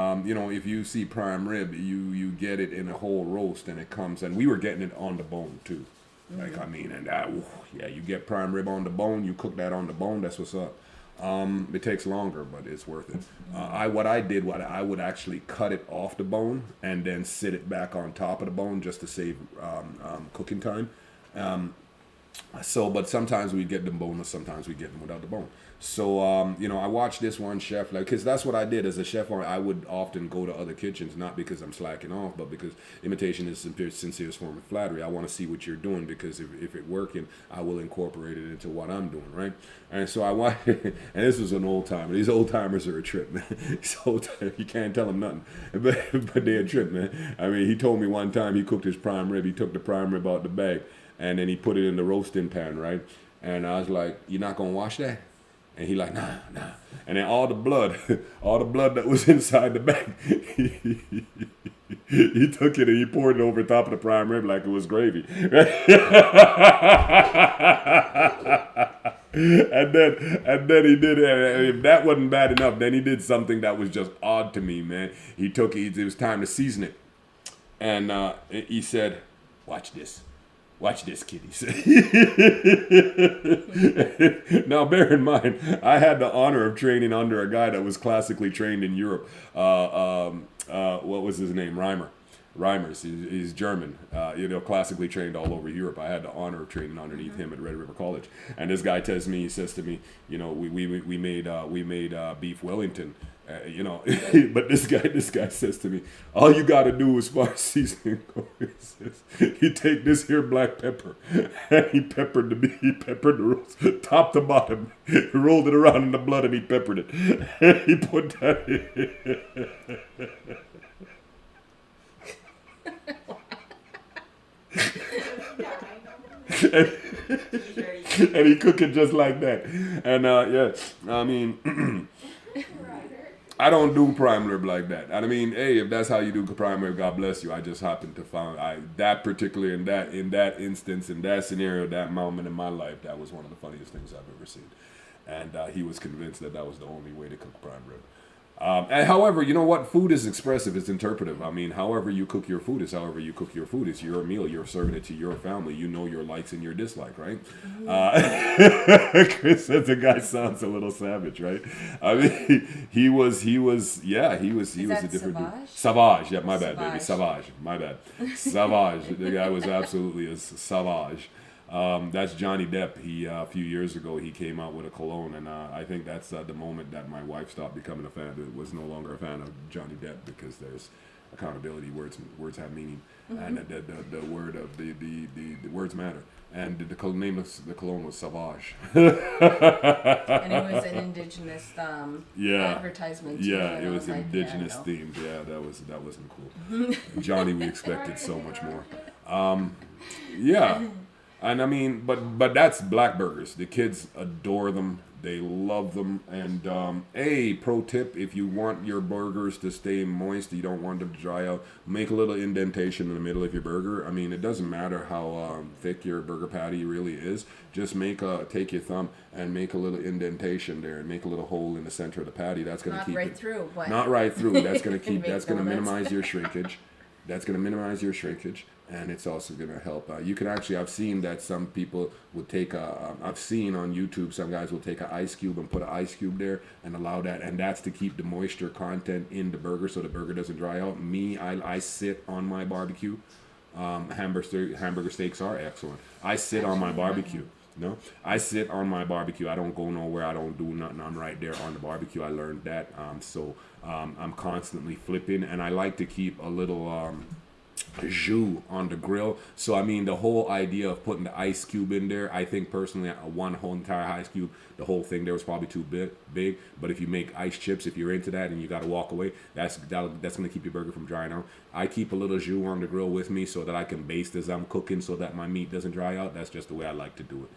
S2: if you see prime rib, you get it in a whole roast, and it comes. And we were getting it on the bone too. You get prime rib on the bone. You cook that on the bone. That's what's up. It takes longer, but it's worth it. I would actually cut it off the bone and then sit it back on top of the bone just to save cooking time. But sometimes we get them boneless, sometimes we get them without the bone. So, I watched this one chef, because that's what I did as a chef. I would often go to other kitchens, not because I'm slacking off, but because imitation is the sincerest form of flattery. I want to see what you're doing, because if it's working, I will incorporate it into what I'm doing, right? And so I watched, and this was an old timer. These old timers are a trip, man. You can't tell them nothing, but they're a trip, man. I mean, he told me one time he cooked his prime rib. He took the prime rib out the bag, and then he put it in the roasting pan, right? And I was like, "You're not gonna wash that?" And he like, nah. And then all the blood that was inside the bag, he took it and he poured it over top of the prime rib like it was gravy. And then he did it. And if that wasn't bad enough, then he did something that was just odd to me, man. It was time to season it. And he said, "Watch this." Watch this, kiddies. Now, bear in mind, I had the honor of training under a guy that was classically trained in Europe. What was his name? Reimers. He's German. Classically trained all over Europe. I had the honor of training underneath him at Red River College. And this guy he says to me, we made beef Wellington. But this guy says to me, all you got to do as far as seasoning goes is you take this here black pepper, and he peppered the rolls top to bottom. He rolled it around in the blood and he peppered it. And he put that in. And he cook it just like that. And I mean, I don't do prime rib like that. And I mean, hey, if that's how you do prime rib, God bless you. I just happened to find that particular in that instance, in that scenario, that moment in my life, that was one of the funniest things I've ever seen. And he was convinced that was the only way to cook prime rib. And however, you know what? Food is expressive. It's interpretive. I mean, however you cook your food is however you cook your food. It's your meal. You're serving it to your family. You know your likes and your dislike, right? Chris says the guy sounds a little savage, right? I mean, he was a different dude. Savage. Yeah, my bad, baby. Savage. My bad. Savage. The guy was absolutely a savage. That's Johnny Depp. He a few years ago he came out with a cologne, and I think that's the moment that my wife stopped becoming a fan. It was no longer a fan of Johnny Depp because there's accountability. Words have meaning, and the word of the words matter. And the name of the cologne was Savage.
S1: And it was an indigenous advertisement.
S2: Yeah, it was indigenous themed. Yeah, that wasn't cool. Johnny, we expected so much more. Yeah. And I mean, but that's black burgers. The kids adore them. They love them. And pro tip, if you want your burgers to stay moist, you don't want them to dry out, make a little indentation in the middle of your burger. I mean, it doesn't matter how thick your burger patty really is. Just take your thumb and make a little indentation there and make a little hole in the center of the patty. That's going to keep it
S1: through. What?
S2: Not right through. That's going to keep. That's going to minimize your shrinkage. That's going to minimize your shrinkage. And it's also going to help. You can actually, I've seen that some people would take I've seen on YouTube, some guys will take an ice cube and put an ice cube there and allow that. And that's to keep the moisture content in the burger so the burger doesn't dry out. I sit on my barbecue. Hamburger steaks are excellent. I sit on my barbecue. No, I sit on my barbecue. I don't go nowhere. I don't do nothing. I'm right there on the barbecue. I learned that. I'm constantly flipping. And I like to keep a little... jus on the grill. So I mean, the whole idea of putting the ice cube in there, I think personally one whole entire ice cube, the whole thing there was probably too big. But if you make ice chips, if you're into that and you got to walk away, that's going to keep your burger from drying out. I keep a little jus on the grill with me so that I can baste as I'm cooking so that my meat doesn't dry out. That's just the way I like to do it.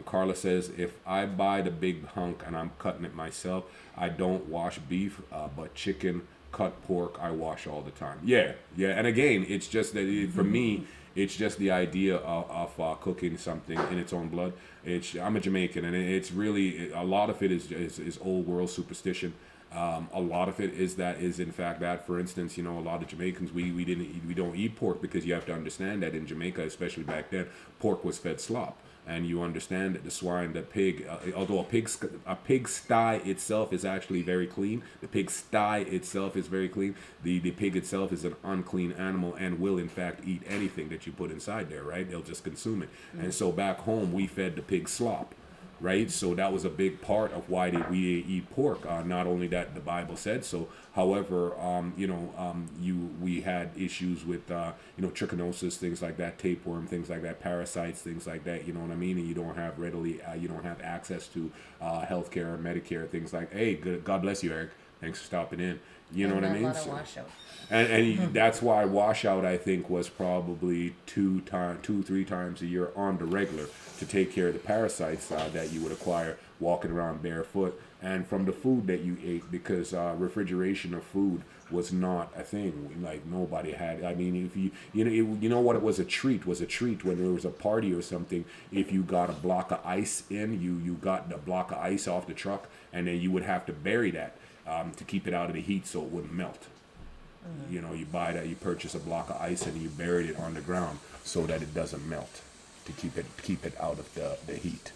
S2: Carla says, if I buy the big hunk and I'm cutting it myself, I don't wash beef, but chicken, cut pork, I wash all the time. Yeah. And again, it's just that for me, it's just the idea of cooking something in its own blood. I'm a Jamaican, and it's really a lot of it is old world superstition. A lot of it is in fact that, for instance, a lot of Jamaicans we don't eat pork because you have to understand that in Jamaica, especially back then, pork was fed slop. And you understand that the swine, the pig, although a pig's sty itself is actually very clean, the pig's sty itself is very clean. The pig itself is an unclean animal and will in fact eat anything that you put inside there, right? They'll just consume it. Mm-hmm. And so back home we fed the pig slop, right? So that was a big part of why we eat pork. Not only that the Bible said so, however, we had issues with trichinosis, things like that, tapeworm, things like that, parasites, things like that. You know what I mean? And you don't have access to healthcare or Medicare, things like. Hey, God bless you, Eric. Thanks for stopping in. You know what I mean?
S1: A lot of washout.
S2: And that's why washout, I think, was probably 2-3 times a year on the regular to take care of the parasites that you would acquire walking around barefoot and from the food that you ate, because refrigeration of food was not a thing. Like nobody had. I mean, if you know what it was a treat when there was a party or something. If you got a block of ice in, you got the block of ice off the truck, and then you would have to bury that to keep it out of the heat so it wouldn't melt. Mm-hmm. You buy that, you purchase a block of ice and you buried it on the ground so that it doesn't melt. to keep it out of the heat.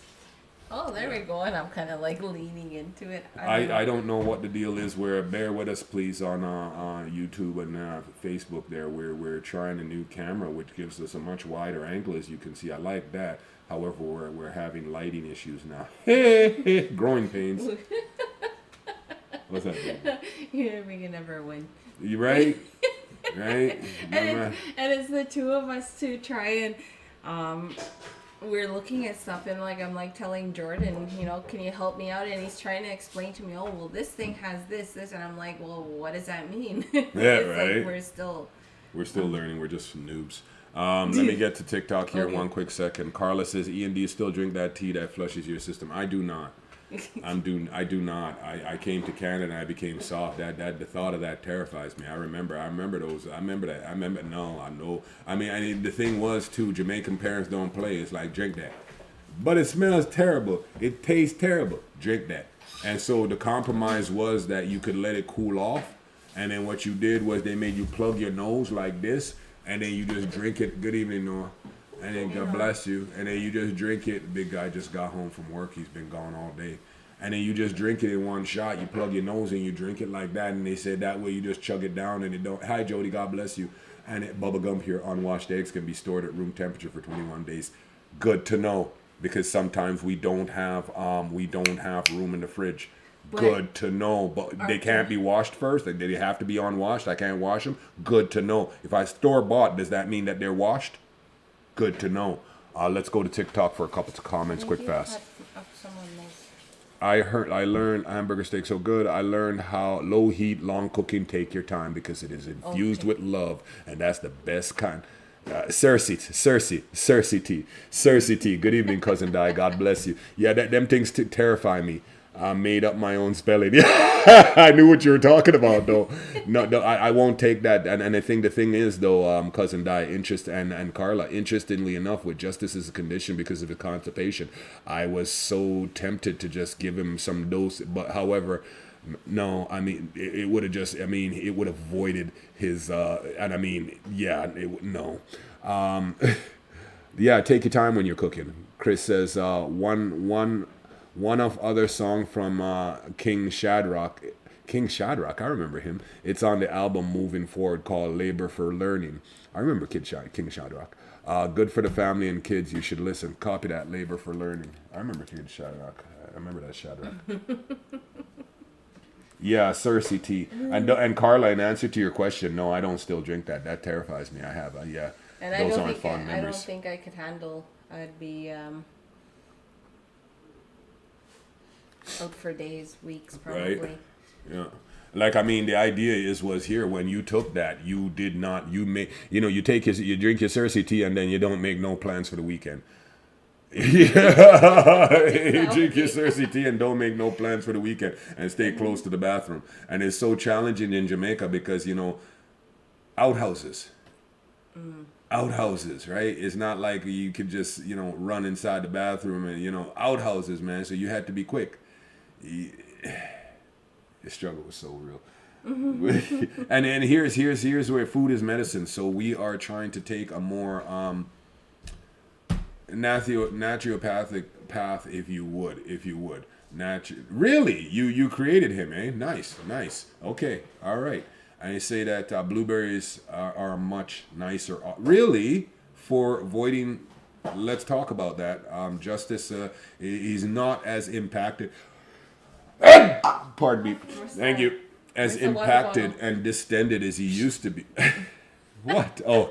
S1: Oh, there we go. And I'm kind of like leaning into it.
S2: I don't know what the deal is. Where bear with us, please, on YouTube and Facebook. There, we're trying a new camera, which gives us a much wider angle, as you can see. I like that. However, we're having lighting issues now. Growing pains. What's that?
S1: Yeah, we can never win.
S2: You right? Right?
S1: And it's the two of us to try and we're looking at stuff and like I'm like telling Jordan, you know, can you help me out? And he's trying to explain to me, oh well, this thing has this, and I'm like, well, what does that mean?
S2: Yeah, right.
S1: Like
S2: we're still learning. We're just noobs. Let me get to TikTok here. Okay. 1 quick second. Carla says, Ian, do you still drink that tea that flushes your system? I do not. I do not. I came to Canada and I became soft. That the thought of that terrifies me. I remember those. I remember that. I know. I mean, the thing was too, Jamaican parents don't play. It's like, drink that. But it smells terrible. It tastes terrible. Drink that. And so the compromise was that you could let it cool off. And then what you did was they made you plug your nose like this. And then you just drink it. Good evening, Noah. And then God bless you. And then you just drink it. The big guy just got home from work. He's been gone all day. And then you just drink it in one shot. You plug your nose and you drink it like that. And they said that way you just chug it down and it don't. Hi, Jody. God bless you. And bubble gum here, unwashed eggs can be stored at room temperature for 21 days. Good to know, because sometimes we don't have room in the fridge. Good to know, but they can't be washed first. They have to be unwashed. I can't wash them. Good to know. If I store bought, does that mean that they're washed? Good to know. Let's go to TikTok for a couple of comments, quick, fast. I learned hamburger steak so good. I learned how low heat, long cooking, take your time because it is infused with love, and that's the best kind. Cersei T. Good evening, cousin Di. God bless you. Yeah, them things terrify me. I made up my own spelling. I knew what you were talking about, though. No, I won't take that. And I think the thing is, though, cousin Di, and Carla, interestingly enough, with justice as a condition because of his constipation, I was so tempted to just give him some dose. But however, no, I mean, it would have just, I mean, it would have voided his, and I mean, yeah, no. Yeah, take your time when you're cooking. Chris says, one of other song from King Shadrach, I remember him. It's on the album Moving Forward called Labor for Learning. I remember King Shadrach. Good for the family and kids. You should listen. Copy that, Labor for Learning. I remember King Shadrach. I remember that Shadrach. Yeah, Cersei T. And Carla, in answer to your question, no, I don't still drink that. That terrifies me. I have, yeah.
S1: And those aren't fun memories. I don't think I could handle. I'd be out for days, weeks, probably.
S2: Right. Yeah. Like, I mean, the idea was here when you took that, you did not, you drink your Cersei tea and then you don't make no plans for the weekend. Yeah. You drink your Cersei tea and don't make no plans for the weekend and stay close to the bathroom. And it's so challenging in Jamaica because, outhouses. Outhouses, right? It's not like you could just, run inside the bathroom and, outhouses, man. So you had to be quick. The struggle was so real. And then here's where food is medicine. So we are trying to take a more naturopathic path, if you would. Really, you created him, eh? Nice. Okay, all right. And you say that blueberries are much nicer. Really, for avoiding. Let's talk about that. Justice, he's not as impacted. Pardon me. Thank you. As impacted and distended as he used to be. What? Oh,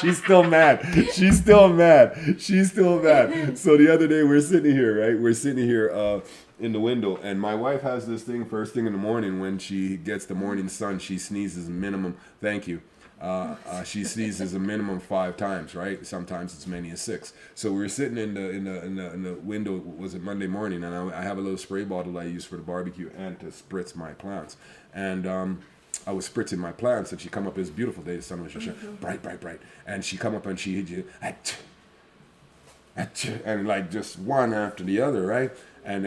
S2: she's still mad. She's still mad. So the other day we're sitting here, right? We're sitting here in the window, and my wife has this thing first thing in the morning when she gets the morning sun. She sneezes minimum. Thank you. She sneezes a minimum 5 times, right? Sometimes it's many as 6. So we were sitting in the window. Was it Monday morning? And I have a little spray bottle I use for the barbecue and to spritz my plants. And I was spritzing my plants, and she come up. It's a beautiful day. The sun was just bright. And she come up and she hit you, and like just one after the other, right? And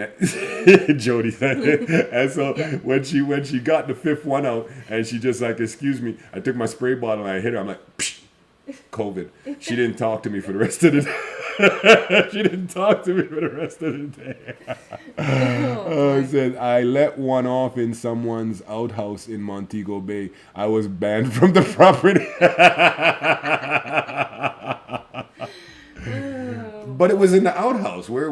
S2: Jody said, and so when she got the 5th one out, and she just like, excuse me, I took my spray bottle and I hit her. I'm like, psh, COVID. She didn't talk to me for the rest of the day. She didn't talk to me for the rest of the day.
S1: Oh,
S2: It said, I let one off in someone's outhouse in Montego Bay. I was banned from the property. But it was in the outhouse. Where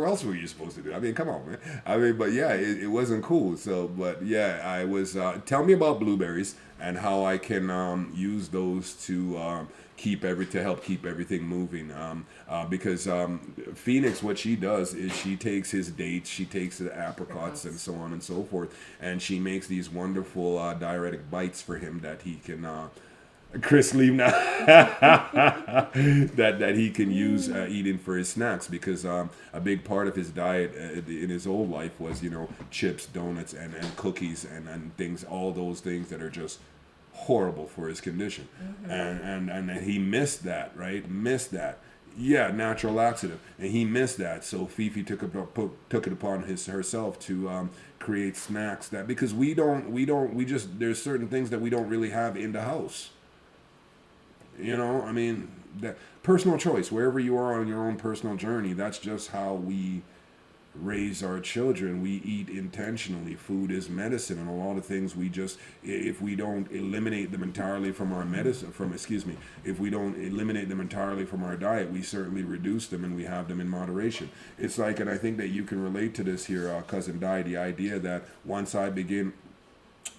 S2: else were you supposed to do? I mean, come on, man. I mean, but yeah, it wasn't cool. So, but yeah, I was. Tell me about blueberries and how I can use those to help keep everything moving. Because Phoenix, what she does is she takes his dates, she takes the apricots, and so on and so forth, and she makes these wonderful diuretic bites for him that he can. Chris, leave now. that he can use eating for his snacks, because a big part of his diet in his old life was, chips, donuts, and cookies and things, all those things that are just horrible for his condition. And he missed that, right? Missed that. Yeah, natural laxative, and he missed that. So Fifi took it upon herself to create snacks that, because we just, there's certain things that we don't really have in the house. I mean, that personal choice, wherever you are on your own personal journey, that's just how we raise our children. We eat intentionally. Food is medicine, and a lot of things if we don't eliminate them entirely from our if we don't eliminate them entirely from our diet, we certainly reduce them, and we have them in moderation. It's like, and I think that you can relate to this here, Cousin Di, the idea that once I begin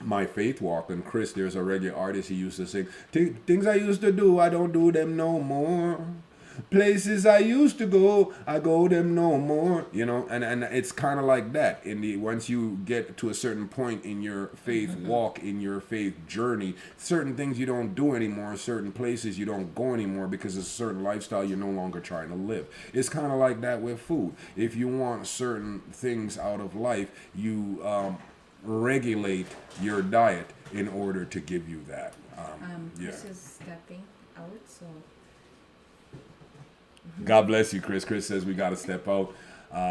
S2: my faith walk, and Chris, there's a reggae artist, he used to sing, things I used to do, I don't do them no more. Places I used to go, I go them no more. And it's kind of like that. Once you get to a certain point in your faith walk, in your faith journey, certain things you don't do anymore, certain places you don't go anymore, because it's a certain lifestyle you're no longer trying to live. It's kind of like that with food. If you want certain things out of life, you regulate your diet in order to give you that.
S1: Chris is stepping out, so.
S2: God bless you, Chris. Chris says we got to step out.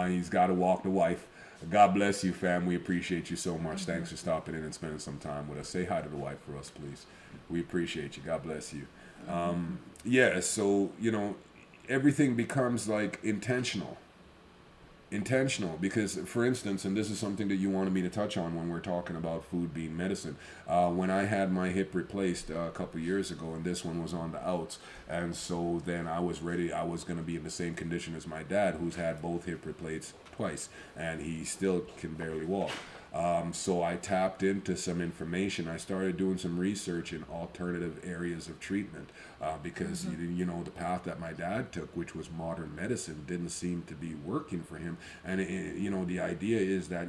S2: He's got to walk the wife. God bless you, fam. We appreciate you so much. Thanks for stopping in and spending some time with us. Say hi to the wife for us, please. We appreciate you. God bless you. So, everything becomes like intentional, because, for instance, and this is something that you wanted me to touch on when we're talking about food being medicine, when I had my hip replaced a couple years ago, and this one was on the outs, and so then I was ready, I was going to be in the same condition as my dad, who's had both hip replaced twice, and he still can barely walk. So I tapped into some information. I started doing some research in alternative areas of treatment, because the path that my dad took, which was modern medicine, didn't seem to be working for him. And the idea is that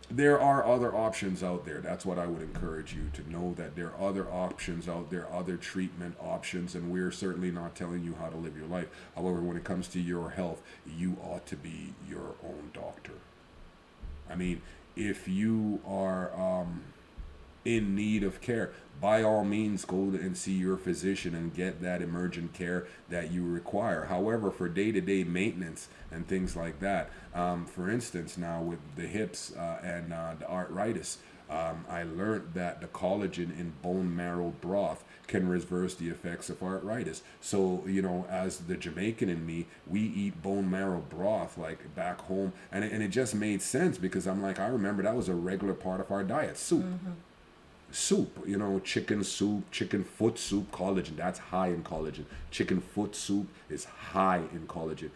S2: there are other options out there. That's what I would encourage you to know, that there are other options out there, other treatment options, and we're certainly not telling you how to live your life. However, when it comes to your health, you ought to be your own doctor. I mean, if you are in need of care, by all means, go and see your physician and get that emergent care that you require. However, for day-to-day maintenance and things like that, for instance, now with the hips and the arthritis, I learned that the collagen in bone marrow broth can reverse the effects of arthritis. So, as the Jamaican in me, we eat bone marrow broth like back home, and it just made sense, because I'm like, I remember that was a regular part of our diet. Soup, chicken soup, chicken foot soup, collagen, that's high in collagen. Chicken foot soup is high in collagen.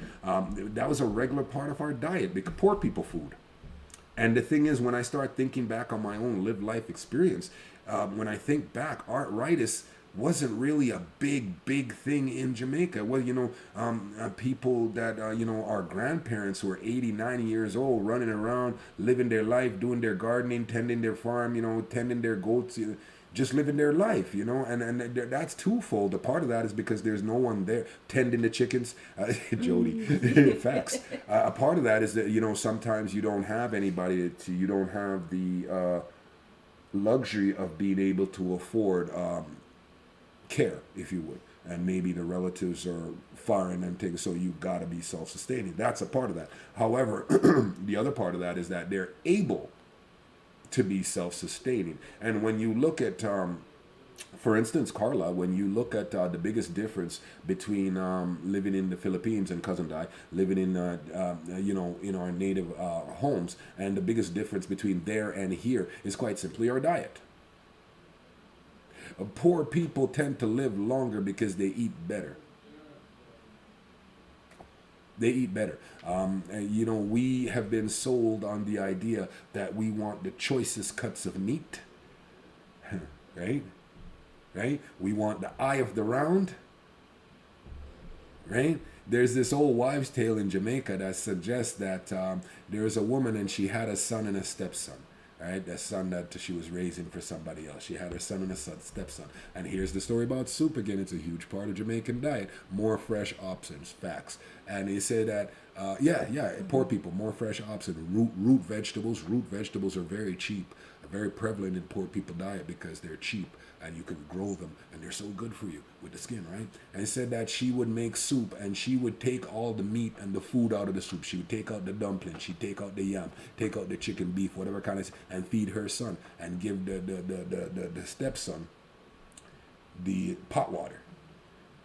S2: That was a regular part of our diet, because poor people food. And the thing is, when I start thinking back on my own lived life experience, when I think back, arthritis wasn't really a big thing in Jamaica. Well, people that, our grandparents who are 80, 90 years old, running around, living their life, doing their gardening, tending their farm, tending their goats, just living their life, and that's twofold. A part of that is because there's no one there tending the chickens, Jody, facts. A part of that is that, sometimes you don't have anybody, you don't have the luxury of being able to afford care, if you would, and maybe the relatives are foreign and things, so you've got to be self-sustaining. That's a part of that. However, the other part of that is that they're able to be self-sustaining. And when you look at For instance, Carla, when you look at the biggest difference between living in the Philippines and Cousin Di, living in, in our native homes, and the biggest difference between there and here is quite simply our diet. Poor people tend to live longer because they eat better. They eat better. We have been sold on the idea that we want the choicest cuts of meat, right? Right? We want the eye of the round, right? There's this old wives' tale in Jamaica that suggests that there was a woman and she had a son and a stepson. Right, that son that she was raising for somebody else. She had her son and a stepson. And here's the story about soup again. It's a huge part of Jamaican diet. More fresh options, facts. And he said that, poor people, more fresh options. Root vegetables. Root vegetables are very cheap, very prevalent in poor people diet because they're cheap and you can grow them and they're so good for you with the skin, right? And he said that she would make soup and she would take all the meat and the food out of the soup. She would take out the dumpling, she'd take out the yam, take out the chicken, beef, whatever kind of, and feed her son and give the stepson the pot water.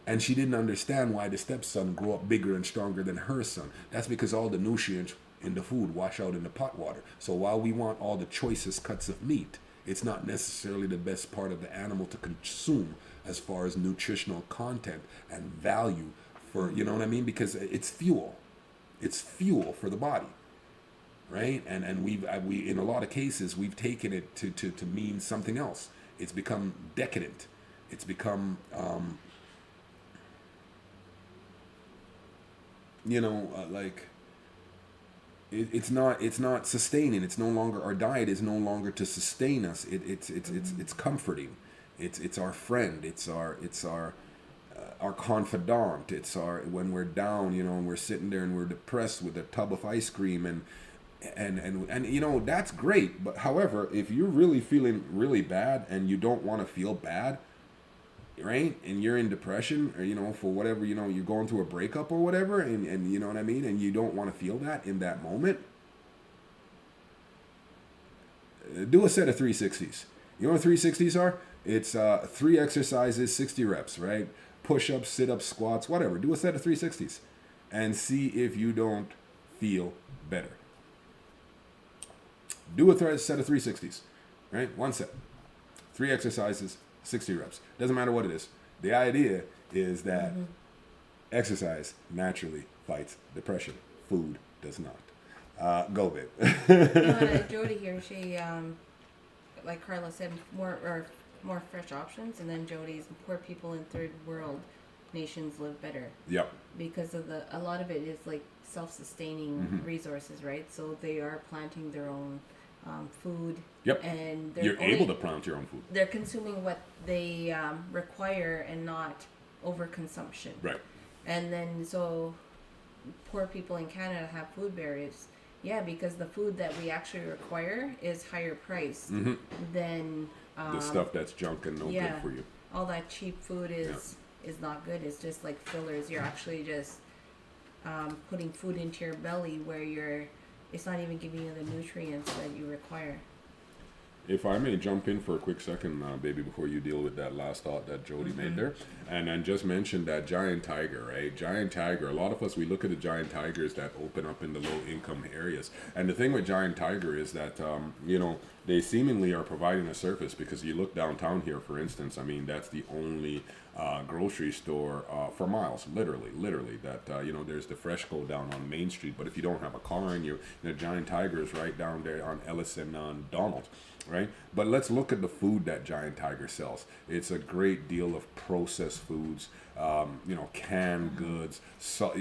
S2: And she didn't understand why the stepson grew up bigger and stronger than her son. That's because all the nutrients in the food wash out in the pot water. So while we want all the choicest cuts of meat, it's not necessarily the best part of the animal to consume as far as nutritional content and value for, you know what I mean? Because it's fuel. It's fuel for the body, right? And we in a lot of cases, we've taken it to mean something else. It's become decadent. It's become, it's not sustaining. It's no longer, our diet is no longer to sustain us. It's comforting. It's our friend. It's our confidant. It's our, when we're down, and we're sitting there and we're depressed with a tub of ice cream and that's great. But however, if you're really feeling really bad and you don't want to feel bad, right, and you're in depression or for whatever, you're going through a breakup or whatever, and you know what I mean, and you don't want to feel that in that moment, do a set of 360s. You know what 360s are? It's 3 exercises, 60 reps, right? Push-ups, sit-ups, squats, whatever. Do a set of 360s and see if you don't feel better. Do a set of 360s, right? One set, 3 exercises, 60 reps. Doesn't matter what it is. The idea is that exercise naturally fights depression. Food does not. Go, babe.
S1: Jody here, she, like Carla said, more fresh options, and then Jody's poor people in third world nations live better.
S2: Yep.
S1: Because of a lot of it is like self-sustaining resources, right? So they are planting their own food.
S2: Yep.
S1: And
S2: you're able to plant your own food.
S1: They're consuming what they require and not overconsumption.
S2: Right.
S1: And then so poor people in Canada have food barriers. Yeah, because the food that we actually require is higher priced than
S2: the stuff that's junk and no good for you.
S1: All that cheap food is not good. It's just like fillers. You're actually just putting food into your belly where it's not even giving you the nutrients that you require.
S2: If I may jump in for a quick second, baby, before you deal with that last thought that Jody made there, and just mentioned that giant tiger, right? Giant tiger. A lot of us, we look at the giant tigers that open up in the low-income areas, and the thing with giant tiger is that they seemingly are providing a service, because you look downtown here, for instance. I mean, that's the only grocery store for miles, literally. That there's the Freshco down on Main Street, but if you don't have a car and the Giant Tiger is right down there on Ellis and on Donald. Right, but let's look at the food that Giant Tiger sells. It's a great deal of processed foods, canned goods. So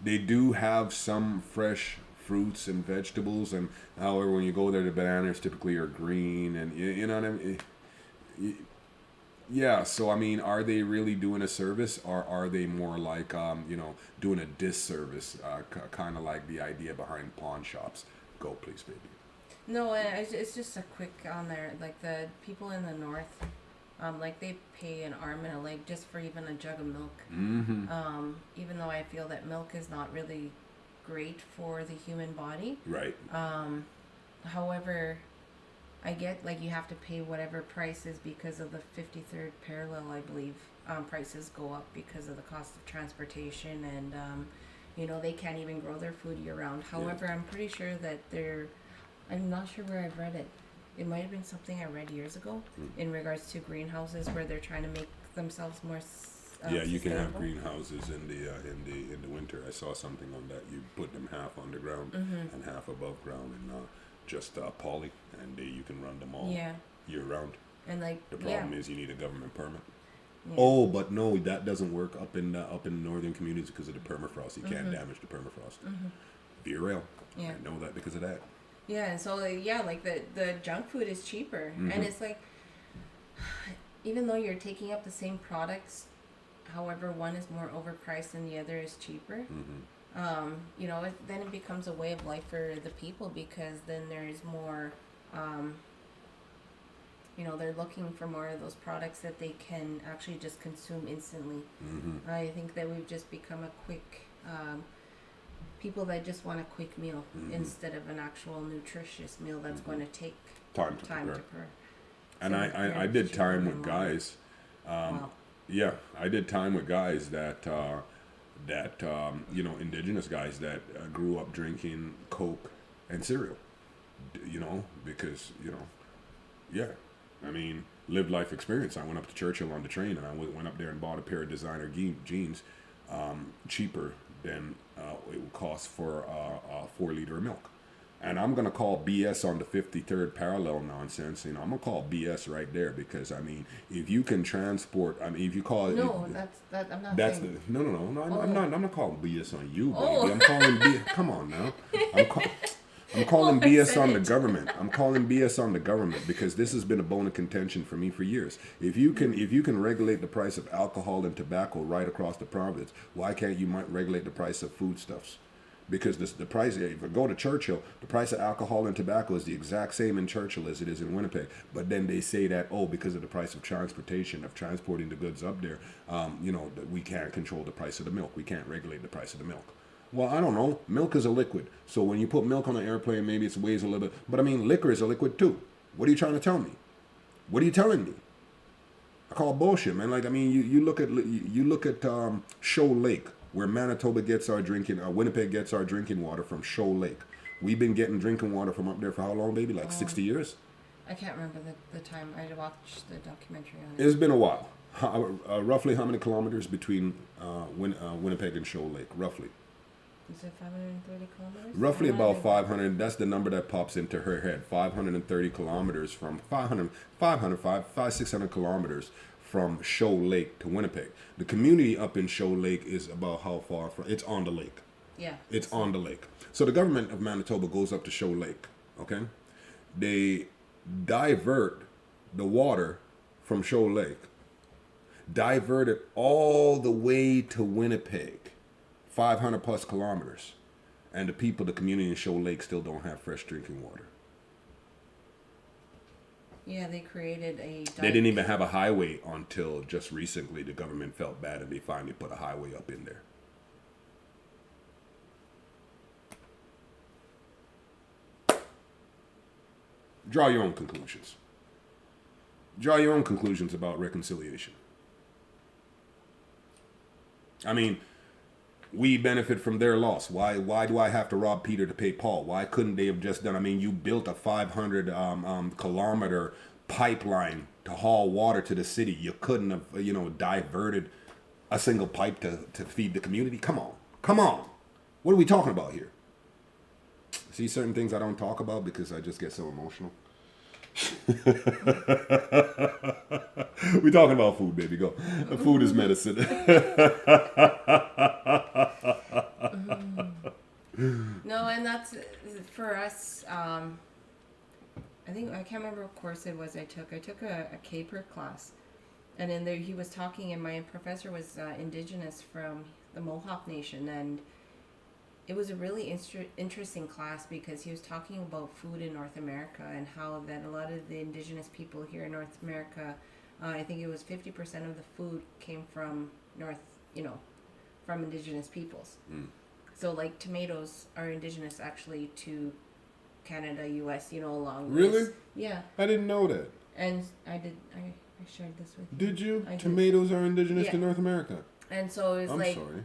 S2: they do have some fresh fruits and vegetables, and however, when you go there, the bananas typically are green, and you know what I mean. Yeah, so I mean, are they really doing a service, or are they more like doing a disservice? Kind of like the idea behind pawn shops. Go, please, baby.
S1: No, it's just a quick on there. Like the people in the north, like they pay an arm and a leg just for even a jug of milk. Even though I feel that milk is not really great for the human body.
S2: Right.
S1: However, I get like you have to pay whatever prices because of the 53rd parallel, I believe. Prices go up because of the cost of transportation, and you know, they can't even grow their food year round. However, I'm pretty sure that I'm not sure where I've read it. It might have been something I read years ago in regards to greenhouses where they're trying to make themselves more.
S2: Yeah, you can have
S1: sustainable.
S2: greenhouses in the winter. I saw something on that. You put them half underground and half above ground, and just poly, and you can run them all
S1: Yeah,
S2: year round.
S1: and like
S2: The
S1: yeah,
S2: problem is you need a government permit.
S1: yeah.
S2: Oh, but no, that doesn't work up in northern communities because of the permafrost. You can't damage the permafrost. Be real.
S1: Yeah.
S2: I know that because of that.
S1: Yeah, and so yeah, like the junk food is cheaper, and it's like even though you're taking up the same products, however, one is more overpriced and the other is cheaper. You know, then it becomes a way of life for the people because then there's more. You know, they're looking for more of those products that they can actually just consume instantly. I think that we've just become a quick. People that just want a quick meal instead of an actual nutritious meal that's going to take
S2: Time to
S1: time
S2: prepare.
S1: to prepare.
S2: And
S1: So,
S2: I
S1: yeah,
S2: did
S1: it's cheaper
S2: time with
S1: than
S2: guys.
S1: Wow.
S2: Yeah, I did time with guys that you know, indigenous guys that grew up drinking Coke and cereal. You know, because you know, yeah. I mean, lived life experience. I went up to Churchill on the train, and I went up there and bought a pair of designer jeans, cheaper than it would cost for a 4 liter of milk. And I'm gonna call BS on the 53rd parallel nonsense. You know, I'm gonna call BS right there because I mean, if you can transport, I mean, if you call it,
S1: No, that. I'm not
S2: that's
S1: saying.
S2: no. I'm not calling BS on you, baby.
S1: Oh.
S2: I'm calling BS. Come on now. I'm calling
S1: Well, I
S2: BS
S1: said
S2: on the
S1: it.
S2: government. I'm calling BS on the government because this has been a bone of contention for me for years. If you can regulate the price of alcohol and tobacco right across the province, why can't you might regulate the price of foodstuffs? Because the price, if you go to Churchill, the price of alcohol and tobacco is the exact same in Churchill as it is in Winnipeg. But then they say that, oh, because of the price of transportation, of transporting the goods up there, you know, that we can't control the price of the milk. We can't regulate the price of the milk. Well, I don't know. Milk is a liquid. So when you put milk on an airplane, maybe it weighs a little bit. But I mean, liquor is a liquid too. What are you trying to tell me? What are you telling me? I call bullshit, man. Like, I mean, you look at Shoal Lake, where Manitoba gets our drinking, Winnipeg gets our drinking water from Shoal Lake. We've been getting drinking water from up there for how long, baby? Like 60 years?
S1: I can't remember the time. I watched the documentary on it.
S2: It's been a while. Roughly how many kilometers between Winnipeg and Shoal Lake? Roughly.
S1: Is it 530 kilometers?
S2: Roughly
S1: I'm not
S2: about
S1: even-
S2: 500. That's the number that pops into her head. 530 kilometers from 600 kilometers from Shoal Lake to Winnipeg. The community up in Shoal Lake is about how far from? It's on the lake.
S1: Yeah.
S2: It's on the lake. So the government of Manitoba goes up to Shoal Lake. Okay, they divert the water from Shoal Lake, divert it all the way to Winnipeg. 500 plus kilometers, and the people, the community in Shoal Lake still don't have fresh drinking water.
S1: Yeah, they created a.
S2: They didn't even have a highway until just recently. The government felt bad and they finally put a highway up in there. Draw your own conclusions. Draw your own conclusions about reconciliation. I mean, we benefit from their loss. Why do I have to rob Peter to pay Paul? Why couldn't they have just done? I mean, you built a 500 kilometer pipeline to haul water to the city. You couldn't have, diverted a single pipe to feed the community. Come on. What are we talking about here? See, certain things I don't talk about because I just get so emotional. We're talking about food, baby. Go. Food is medicine.
S1: No, and that's for us. I think I can't remember what course it was I took. I took a caper class, and in there he was talking, and my professor was indigenous from the Mohawk Nation, and it was a really interesting class because he was talking about food in North America and how that a lot of the indigenous people here in North America, I think it was 50% of the food came from from indigenous peoples. So like tomatoes are indigenous actually to Canada, U.S. Along.
S2: Really?
S1: Yeah,
S2: I didn't know that.
S1: and I shared this with you.
S2: Did you?
S1: I did.
S2: Tomatoes are indigenous to
S1: Yeah.
S2: North America.
S1: And so it's
S2: I'm
S1: like
S2: sorry.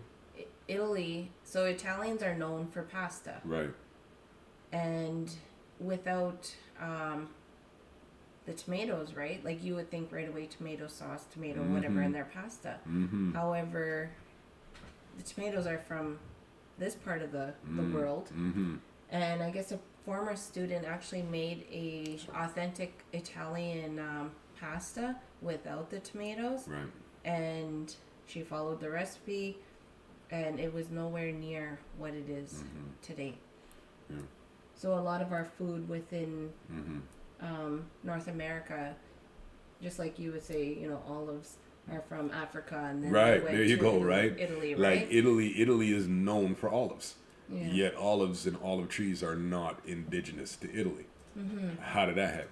S1: Italy. So Italians are known for pasta,
S2: Right.
S1: and without the tomatoes, right? Like you would think right away, tomato sauce, tomato, whatever, in their pasta.
S2: Mm-hmm.
S1: However, the tomatoes are from this part of the world,
S2: Mm-hmm.
S1: and I guess a former student actually made a authentic Italian pasta without the tomatoes,
S2: Right.
S1: and she followed the recipe, and it was nowhere near what it is today.
S2: Yeah.
S1: So a lot of our food within
S2: Mm-hmm.
S1: North America, just like you would say, olives are from Africa, and then
S2: Right,
S1: they went
S2: there you
S1: to
S2: go, right?
S1: Italy,
S2: Like
S1: right?
S2: Italy is known for olives.
S1: Yeah.
S2: Yet olives and olive trees are not indigenous to Italy. How did that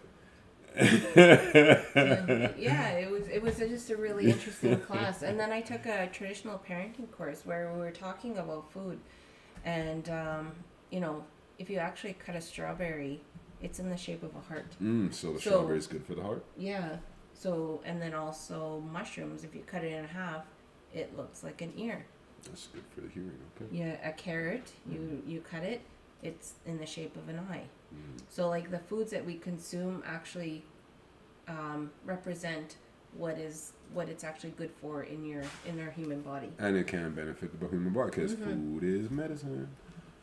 S2: happen?
S1: Yeah, it was just a really interesting class. And then I took a traditional parenting course where we were talking about food, and if you actually cut a strawberry, it's in the shape of a heart.
S2: So the
S1: So-
S2: strawberry is good for the heart.
S1: Yeah. So, and then also mushrooms, if you cut it in half, it looks like an ear.
S2: That's good for the hearing. Okay.
S1: Yeah, a carrot, you cut it, it's in the shape of an eye. So like the foods that we consume actually represent what it's actually good for in our human body.
S2: And it can benefit the human body because food is medicine.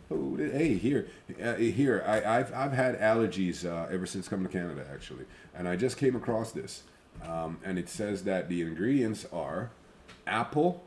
S2: Food is, hey, here. I've had allergies ever since coming to Canada, actually, and I just came across this, and it says that the ingredients are apple,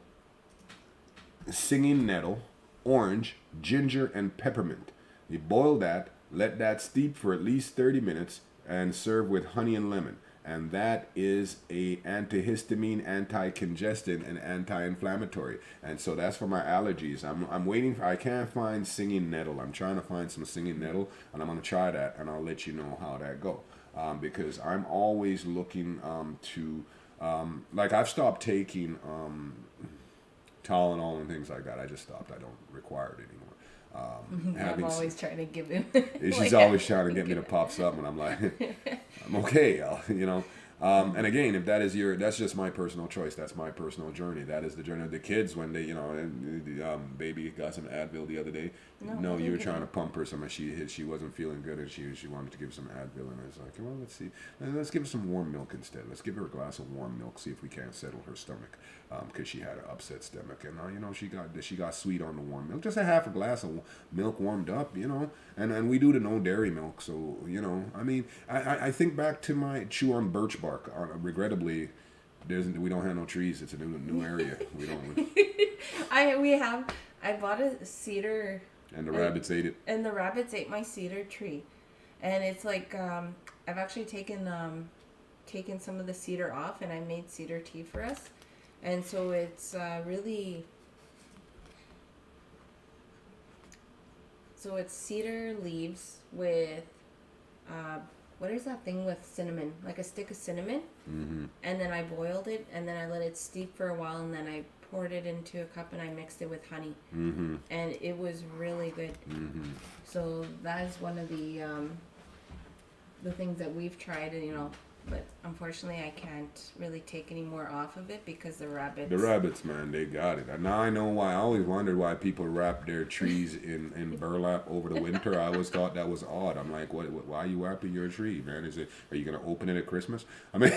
S2: singing nettle, orange, ginger, and peppermint. You boil that, let that steep for at least 30 minutes, and serve with honey and lemon. And that is a antihistamine, anti-congestant, and anti-inflammatory. And so that's for my allergies. I'm waiting for, I can't find singing nettle. I'm trying to find some singing nettle, and I'm going to try that, and I'll let you know how that go. Because I'm always looking to, like I've stopped taking Tylenol and things like that. I just stopped. I don't require it anymore.
S1: I'm always trying to give him.
S2: She's always trying to get me to pop something. I'm like, I'm okay, and again, if that's just my personal choice. That's my personal journey. That is the journey of the kids when they, baby got some Advil the other day. No, you were trying to pump her some. She wasn't feeling good, and she wanted to give some Advil, and I was like, well, let's see, let's give her some warm milk instead. Let's give her a glass of warm milk, see if we can't settle her stomach, because she had an upset stomach, and she got sweet on the warm milk, just a half a glass of milk warmed up, and we do the no dairy milk, so I mean, I think back to my chew on birch bark. Regrettably, we don't have no trees. It's a new area. We don't.
S1: I bought a cedar.
S2: And the rabbits ate it.
S1: And the rabbits ate my cedar tree, and it's like I've actually taken some of the cedar off, and I made cedar tea for us, and so it's really. So it's cedar leaves with, what is that thing with cinnamon? Like a stick of cinnamon.
S2: Mm-hmm.
S1: And then I boiled it, and then I let it steep for a while, and then I poured it into a cup, and I mixed it with honey.
S2: Mm-hmm.
S1: And it was really good.
S2: Mm-hmm.
S1: So that is one of the things that we've tried, but unfortunately I can't really take any more off of it because the rabbits.
S2: The rabbits, man, they got it. Now I know why. I always wondered why people wrap their trees in burlap over the winter. I always thought that was odd. I'm like, what? Why are you wrapping your tree, man? Are you gonna open it at Christmas? I mean,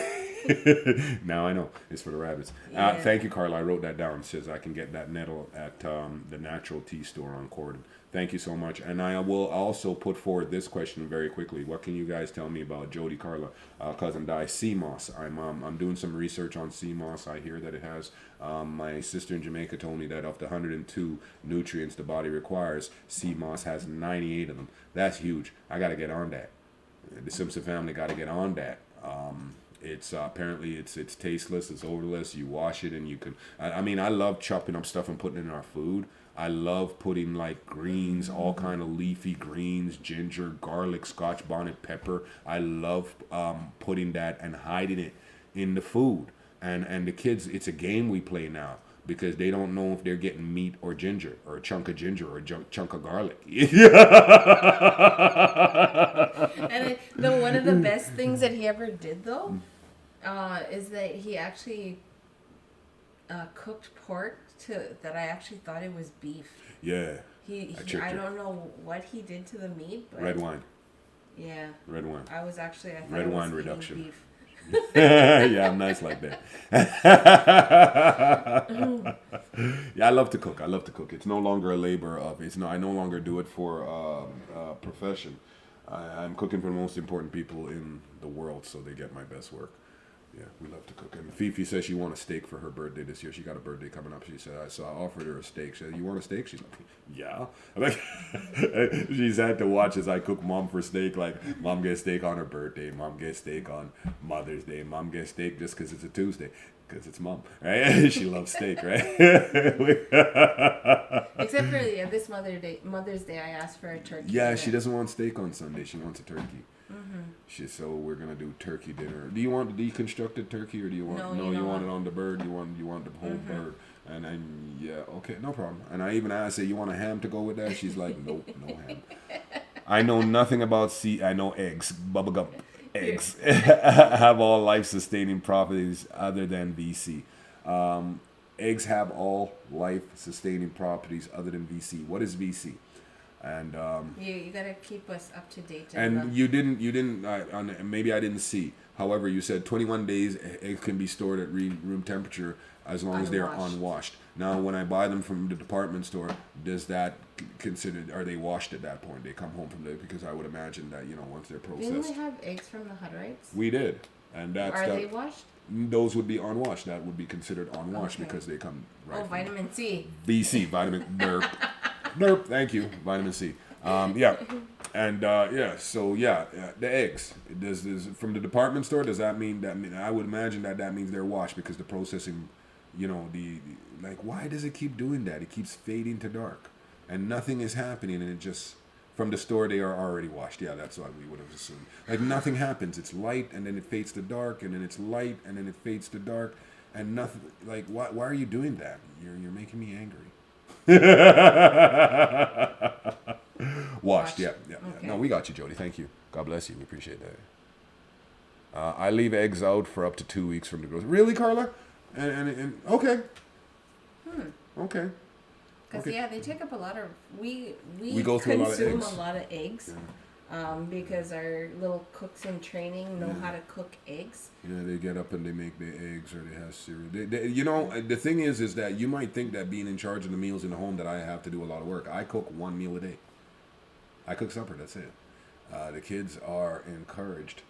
S2: now I know it's for the rabbits.
S1: Yeah.
S2: Thank you, Carla. I wrote that down. It says I can get that nettle at the Natural Tea Store on Corden. Thank you so much. And I will also put forward this question very quickly. What can you guys tell me about Jody Carla, Cousin Di, sea moss? I'm doing some research on sea moss. I hear that it has, my sister in Jamaica told me that of the 102 nutrients the body requires, sea moss has 98 of them. That's huge. I got to get on that. The Simpson family got to get on that. It's apparently it's tasteless, it's odorless. You wash it and you can. I mean, I love chopping up stuff and putting it in our food. I love putting like greens, all kind of leafy greens, ginger, garlic, Scotch bonnet pepper. I love putting that and hiding it in the food. And the kids, it's a game we play now because they don't know if they're getting meat or ginger or a chunk of ginger or a chunk of garlic.
S1: ever did though, is that he actually cooked pork that I actually thought it was beef.
S2: Yeah.
S1: He
S2: tricked
S1: I
S2: her.
S1: don't know what he did to the meat, but
S2: Red wine.
S1: yeah,
S2: Red wine.
S1: I was actually I thought
S2: Red
S1: I was
S2: wine
S1: eating
S2: reduction.
S1: beef.
S2: Yeah, I'm nice like that. Yeah, I love to cook. I love to cook. It's no longer a labor of. I no longer do it for profession. I'm cooking for the most important people in the world, so they get my best work. Yeah, we love to cook. And Fifi says she wants a steak for her birthday this year. She got a birthday coming up. She said, so I offered her a steak. She said, you want a steak? She's like, yeah. I'm like, she's had to watch as I cook mom for steak. Like, mom gets steak on her birthday. Mom gets steak on Mother's Day. Mom gets steak just because it's a Tuesday. Because it's mom, right? She loves steak, right?
S1: Except for this Mother's Day, I asked for a turkey.
S2: Yeah,
S1: dinner.
S2: she doesn't want steak on Sunday. She wants a turkey. So we're gonna do turkey dinner. Do you want the deconstructed turkey, or do you want
S1: No,
S2: you want it on the bird? You want the whole bird? And then okay, no problem. And I even asked her, you want a ham to go with that? She's like, nope, no ham. I know nothing about I know eggs, bubblegum eggs have all life sustaining properties other than VC. Eggs have all life sustaining properties other than VC. What is VC? And
S1: you gotta keep us up to date.
S2: and you didn't maybe I didn't see. However, you said 21 days eggs can be stored at room temperature as long as they are unwashed. Now, when I buy them from the department store, does that are they washed at that point? They come home from because I would imagine that once they're processed.
S1: Didn't we have eggs from the Hutterites?
S2: We did, and
S1: Are they washed?
S2: Those would be unwashed. That would be considered unwashed
S1: Okay.
S2: because they come right.
S1: Oh, vitamin C.
S2: VC, vitamin derp. Derp, thank you, vitamin C. Yeah, and the eggs. Does from the department store? Does that mean that? I would imagine that means they're washed because the processing, why does it keep doing that? It keeps fading to dark, and nothing is happening, and it just from the store they are already washed. Yeah, that's what we would have assumed. Like nothing happens. It's light, and then it fades to dark, and then it's light, and then it fades to dark, and nothing. Like why are you doing that? You're making me angry. Washed, yeah.
S1: Okay.
S2: No, we got you, Jody. Thank you. God bless you. We appreciate that. I leave eggs out for up to 2 weeks from the grocery. Really, Carla? And okay. Okay.
S1: Because
S2: Okay.
S1: they take up a lot of we
S2: go through a lot of
S1: consume
S2: eggs.
S1: a lot of eggs. Because our little cooks in training know how to cook eggs.
S2: Yeah, they get up and they make their eggs or they have cereal. The thing is that you might think that being in charge of the meals in the home that I have to do a lot of work. I cook one meal a day. I cook supper, that's it. The kids are encouraged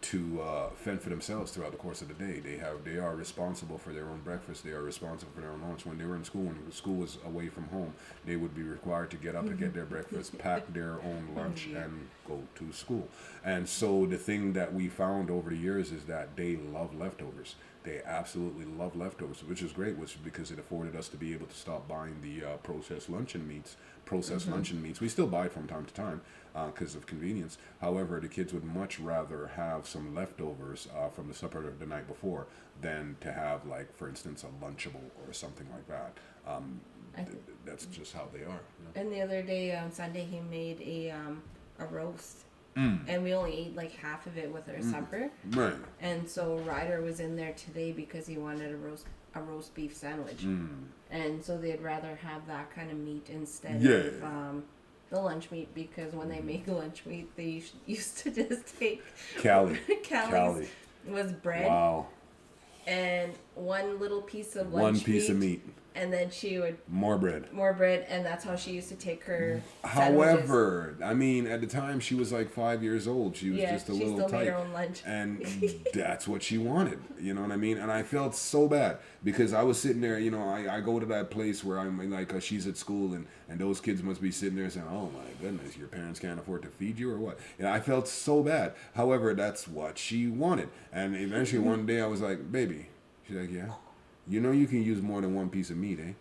S2: to fend for themselves throughout the course of the day. They are responsible for their own breakfast. They are responsible for their own lunch. When they were in school, when school was away from home, they would be required to get up and get their breakfast, pack their own lunch, and go to school. And so the thing that we found over the years is that they love leftovers. They absolutely love leftovers, which is great, because it afforded us to be able to stop buying the processed luncheon meats. We still buy it from time to time because of convenience. However, the kids would much rather have some leftovers from the supper of the night before than to have, like, for instance, a Lunchable or something like that. That's just how they are.
S1: And the other day on Sunday, he made a roast. And we only ate like half of it with our supper.
S2: Right.
S1: And so Ryder was in there today because he wanted a roast beef sandwich. And so they'd rather have that kind of meat instead of the lunch meat, because when they make lunch meat, they used to just take
S2: Callie.
S1: Callie's was bread.
S2: Wow.
S1: And one little piece of
S2: One
S1: lunch
S2: piece of meat.
S1: And then she would
S2: More bread.
S1: and that's how she used to take her
S2: However, I mean, at the time she was like 5 years old. She was just a little
S1: still
S2: tight,
S1: made her own lunch.
S2: and that's what she wanted. You know what I mean? And I felt so bad because I was sitting there. I go to that place where I'm like, she's at school, and those kids must be sitting there saying, "Oh my goodness, your parents can't afford to feed you or what?" And I felt so bad. However, that's what she wanted, and eventually one day I was like, "Baby," she's like, "Yeah." You know you can use more than one piece of meat, eh?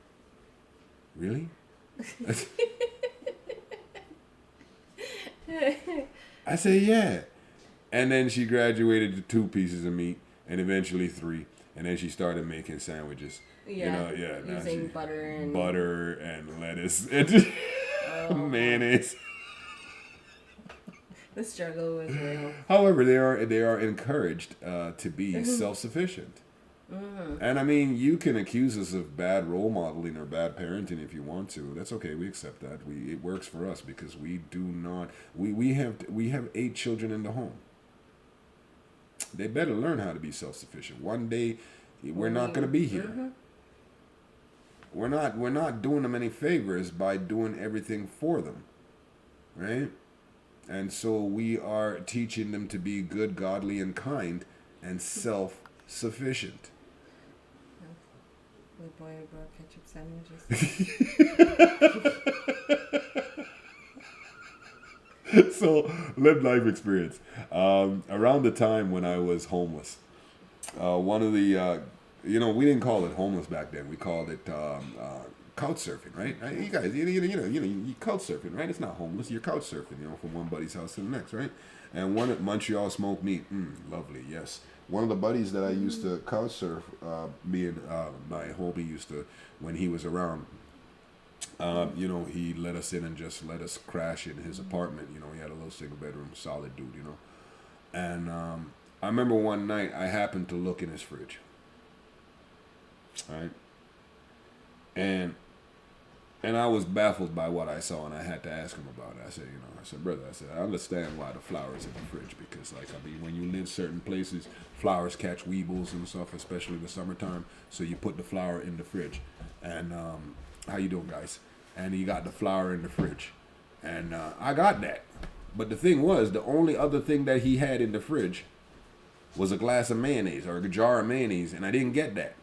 S2: Really? I say, yeah. And then she graduated to 2 pieces of meat and eventually 3. And then she started making sandwiches.
S1: Using
S2: butter and lettuce and mayonnaise.
S1: The struggle was real.
S2: However, they are encouraged to be self-sufficient. And I mean, you can accuse us of bad role modeling or bad parenting if you want to. That's okay. We accept that. It works for us because we do not. We have 8 children in the home. They better learn how to be self-sufficient. One day, we're not going to be here. We're not doing them any favors by doing everything for them, right? And so we are teaching them to be good, godly, and kind, and self-sufficient.
S1: Good boy, I brought ketchup sandwiches.
S2: So, lived life experience. Around the time when I was homeless, one of the, we didn't call it homeless back then. We called it couch surfing, right? You guys, you couch surfing, right? It's not homeless. You're couch surfing, from one buddy's house to the next, right? And one at Montreal smoked meat. Lovely, yes. One of the buddies that I used to couch surf, me and my homie used to, when he was around, he let us in and just let us crash in his apartment. He had a little single bedroom, solid dude, And I remember one night I happened to look in his fridge. Right? And I was baffled by what I saw, and I had to ask him about it. I said, brother, I understand why the flower's in the fridge, because, when you live certain places, flowers catch weevils and stuff, especially in the summertime, so you put the flower in the fridge. And, how you doing, guys? And he got the flower in the fridge. And I got that. But the thing was, the only other thing that he had in the fridge was a glass of mayonnaise, or a jar of mayonnaise, and I didn't get that.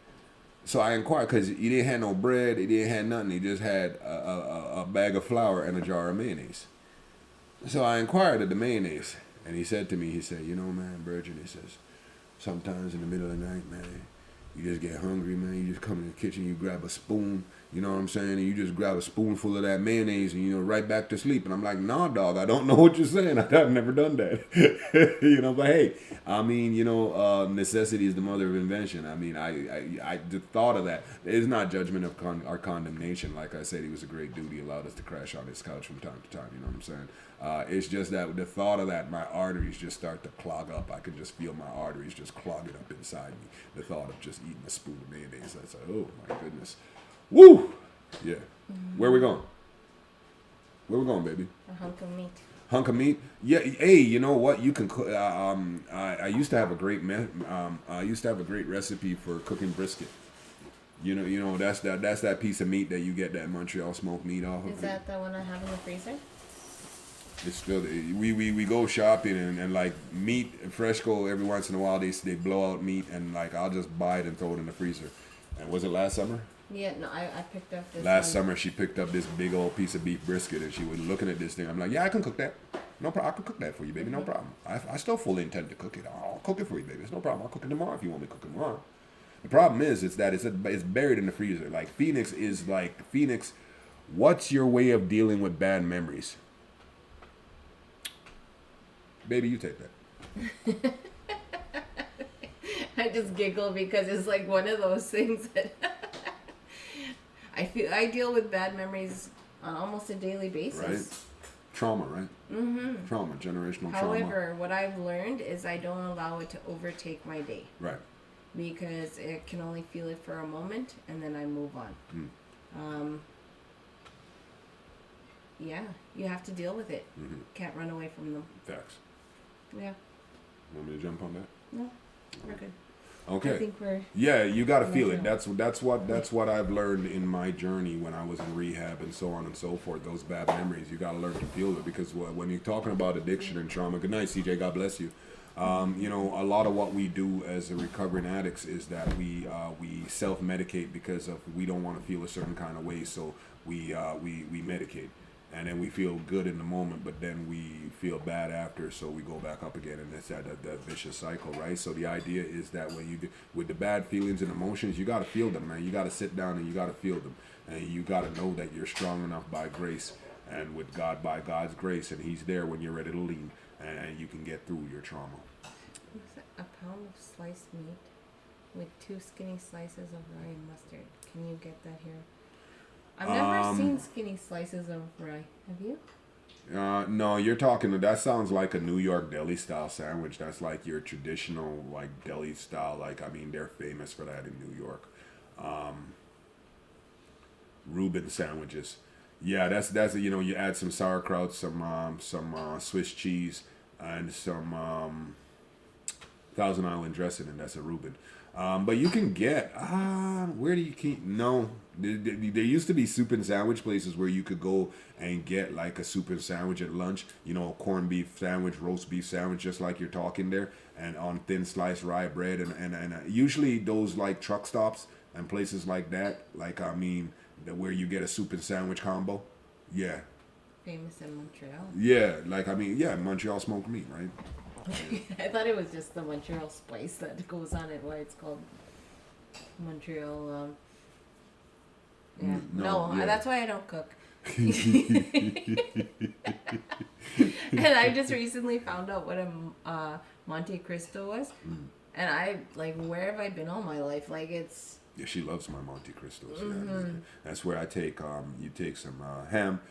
S2: So I inquired, because he didn't have no bread, he didn't have nothing. He just had a bag of flour and a jar of mayonnaise. So I inquired of the mayonnaise, and he said to me, man, Virgin, he says, sometimes in the middle of the night, man, you just get hungry, man. You just come in the kitchen, you grab a spoon, you know what I'm saying? And you just grab a spoonful of that mayonnaise and, right back to sleep. And I'm like, nah, dog, I don't know what you're saying. I've never done that. But hey, necessity is the mother of invention. I mean, I the thought of that is not judgment of our condemnation. Like I said, he was a great dude. He allowed us to crash on his couch from time to time. You know what I'm saying? It's just that the thought of that, my arteries just start to clog up. I can just feel my arteries just clogging up inside me. The thought of just eating a spoon of mayonnaise. That's like, oh my goodness. Woo! Yeah. Where we going? Where we going, baby?
S1: A hunk of meat.
S2: Hunk of meat? Yeah. Hey, you know what? You can cook. I used to have a great recipe for cooking brisket. That's that piece of meat that you get that Montreal smoked meat off of.
S1: Is that the one I have in the freezer?
S2: It's still we go shopping and like meat Freshco every once in a while they blow out meat and I'll just buy it and throw it in the freezer. And was it last summer?
S1: Yeah, no, I picked up this
S2: Last summer she picked up this big old piece of beef brisket and she was looking at this thing. I'm like, yeah, I can cook that. No problem. I can cook that for you, baby. No problem. I still fully intend to cook it. I'll cook it for you, baby. It's no problem. I'll cook it tomorrow if you want me to cook it tomorrow. The problem is it's buried in the freezer. Like Phoenix. What's your way of dealing with bad memories? Baby, you take that.
S1: I just giggle because it's like one of those things that I deal with bad memories on almost a daily basis.
S2: Right? Trauma, right? Mm-hmm. Trauma, generational trauma.
S1: However, what I've learned is I don't allow it to overtake my day.
S2: Right.
S1: Because it can only feel it for a moment and then I move on. Yeah, you have to deal with it. Mm-hmm. Can't run away from them.
S2: Facts.
S1: Yeah.
S2: Want me to jump on that?
S1: No, we're good.
S2: Okay.
S1: I think we're.
S2: Yeah, you got to feel it. That's what I've learned in my journey when I was in rehab and so on and so forth. Those bad memories, you got to learn to feel it because when you're talking about addiction and trauma. Good night, CJ. God bless you. A lot of what we do as a recovering addicts is that we self-medicate because we don't want to feel a certain kind of way, so we medicate. And then we feel good in the moment, but then we feel bad after, so we go back up again, and it's that vicious cycle, right? So the idea is that with the bad feelings and emotions, you got to feel them, man. You got to sit down and you got to feel them, and you got to know that you're strong enough by grace, and with God, by God's grace, and He's there when you're ready to lean, and you can get through your trauma.
S1: A pound of sliced meat with 2 skinny slices of rye and mustard. Can you get that here? I've never seen skinny slices of rye. Have you?
S2: No, you're talking. That sounds like a New York deli style sandwich. That's like your traditional like deli style. Like I mean, they're famous for that in New York. Reuben sandwiches. Yeah, that's you know you add some sauerkraut, some Swiss cheese, and some Thousand Island dressing, and that's a Reuben. But you can get where do you keep? No, there used to be soup and sandwich places where you could go and get like a soup and sandwich at lunch. You know, a corned beef sandwich, roast beef sandwich, just like you're talking there, and on thin sliced rye bread, and usually those like truck stops and places like that. Like I mean, where you get a soup and sandwich combo. Yeah,
S1: Famous in Montreal.
S2: yeah. Like I mean, yeah, Montreal smoked meat, right?
S1: I thought it was just the Montreal spice that goes on it. Why it's called Montreal. Yeah.
S2: No, yeah.
S1: That's why I don't cook. And I just recently found out what a Monte Cristo was, and I like where have I been all my life? Like it's.
S2: Yeah, she loves my Monte Cristos. Man. That's where I take you take some ham,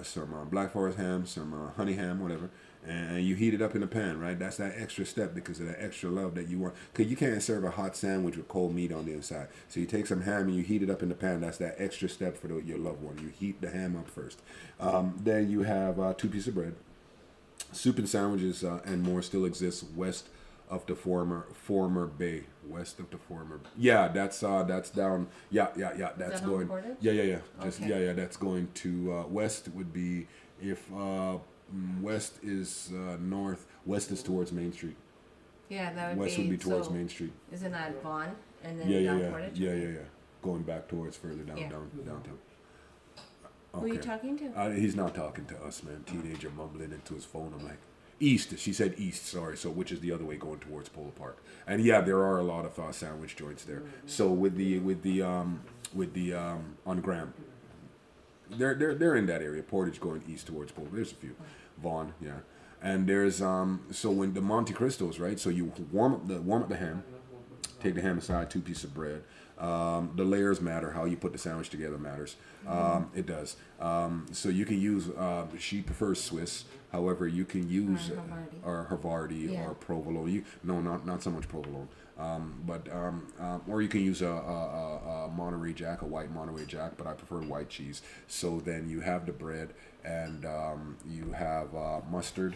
S2: some Black Forest ham, some honey ham, whatever, and you heat it up in a pan, right? That's that extra step because of that extra love that you want. Because you can't serve a hot sandwich with cold meat on the inside. So you take some ham and you heat it up in the pan. That's that extra step for your loved one. You heat the ham up first. Then you have 2 pieces of bread. Soup and sandwiches and more still exists west of the former bay, west of the former. Yeah, that's down. Yeah. That's
S1: that
S2: going.
S1: Portage?
S2: Yeah. Just,
S1: Okay.
S2: yeah. That's going to west would be if west is north. West is towards Main Street.
S1: Yeah, that would
S2: West
S1: be.
S2: would be towards
S1: so,
S2: Main Street.
S1: Isn't that Vaughan and then
S2: Yeah.
S1: down Portage?
S2: Yeah. Going back towards further down,
S1: Yeah.
S2: downtown.
S1: Who are you talking to?
S2: He's not talking to us, man. Teenager mumbling into his phone. I'm like, east. She said east. Sorry. So which is the other way going towards Polo Park? And yeah, there are a lot of sandwich joints there. So with the on Graham, they're in that area. Portage going east towards Polo. There's a few. Vaughan, yeah. And there's so when the Monte Cristos, right? So you warm up the ham. Take the ham aside, 2 pieces of bread. The layers matter. How you put the sandwich together matters. It does. So you can use. She prefers Swiss. However, you can use or Havarti
S1: Yeah.
S2: or provolone. Not so much provolone. Or you can use a Monterey Jack, a white Monterey Jack. But I prefer white cheese. So then you have the bread and you have mustard,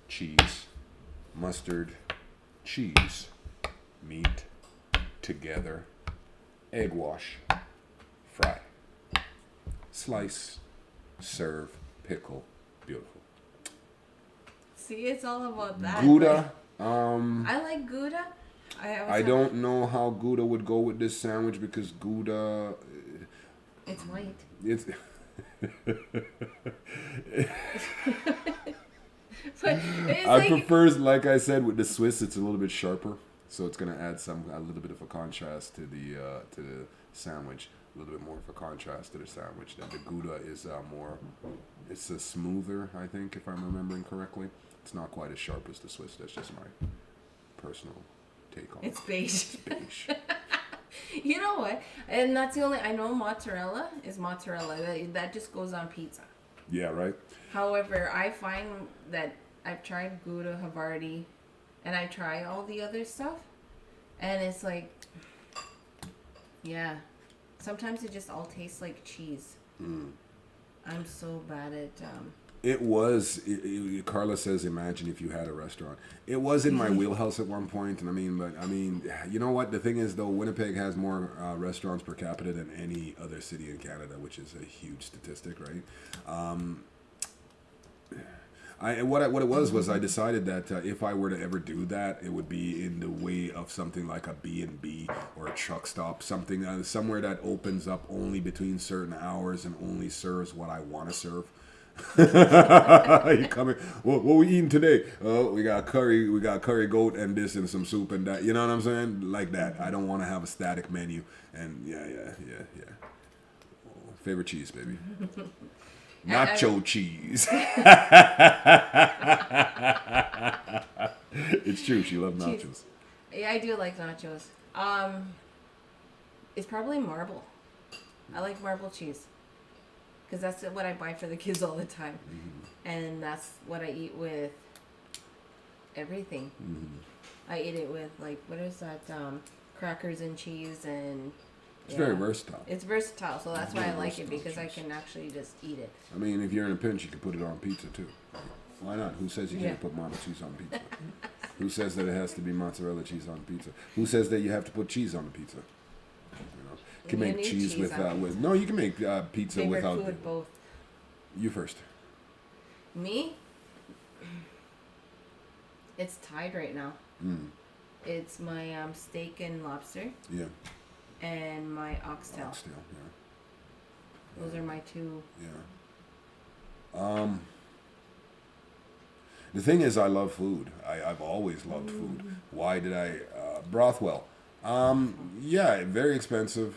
S2: cheese, meat together, egg wash, fry, slice, serve, pickle, beautiful.
S1: See, it's all about that.
S2: Gouda,
S1: I like Gouda.
S2: I don't know how Gouda would go with this sandwich because Gouda,
S1: It's white.
S2: it's
S1: But it's
S2: I
S1: like
S2: prefer, like I said, with the Swiss, it's a little bit sharper, so it's gonna add a little bit of a contrast to the sandwich, a little bit more of a contrast to the sandwich. Then the Gouda is more, it's a smoother, I think, if I'm remembering correctly. It's not quite as sharp as the Swiss. That's just my personal take on
S1: it's
S2: it.
S1: beige.
S2: Beige.
S1: You know what? And that's the only I know mozzarella is mozzarella. That just goes on pizza.
S2: Yeah, right.
S1: However, I find that I've tried Gouda, Havarti, and I try all the other stuff, and it's like, yeah, sometimes it just all tastes like cheese. I'm so bad at.
S2: It was. Carla says, "Imagine if you had a restaurant." It was in my wheelhouse at one point, and I mean, you know what? The thing is, though, Winnipeg has more restaurants per capita than any other city in Canada, which is a huge statistic, right? What it was I decided that if I were to ever do that, it would be in the way of something like a B&B or a truck stop, something somewhere that opens up only between certain hours and only serves what I want to serve. You come in, what we eating today? Oh, we got curry goat and this and some soup and that. You know what I'm saying? Like that. I don't want to have a static menu. And yeah. Oh, favorite cheese, baby. Nacho cheese. It's true. She loves nachos.
S1: Cheese. Yeah, I do like nachos. It's probably marble. I like marble cheese. because that's what I buy for the kids all the time,
S2: Mm-hmm.
S1: and that's what I eat with everything.
S2: Mm-hmm.
S1: I eat it with like what is that? Crackers and cheese and.
S2: It's very versatile.
S1: It's versatile, so that's
S2: It's
S1: why I
S2: very
S1: like it,
S2: versatile
S1: because I
S2: cheese.
S1: can actually just eat it.
S2: I mean, if you're in a pinch, you can put it on pizza too. Why not? Who says you
S1: Yeah.
S2: can't put Mama cheese on pizza? Who says that it has to be mozzarella cheese on pizza? Who says that you have to put cheese on the pizza? You know, you can
S1: You
S2: make
S1: need
S2: cheese
S1: cheese
S2: with
S1: on
S2: with no. You can make pizza
S1: Favorite
S2: without.
S1: food, both.
S2: You first.
S1: Me? It's tied right now.
S2: Mm.
S1: It's my steak and lobster
S2: Yeah.
S1: and my oxtail.
S2: Oxtail. Yeah.
S1: Those are my two.
S2: Yeah. The thing is, I love food. I've always loved food. Why did I? Brothwell. Yeah, very expensive.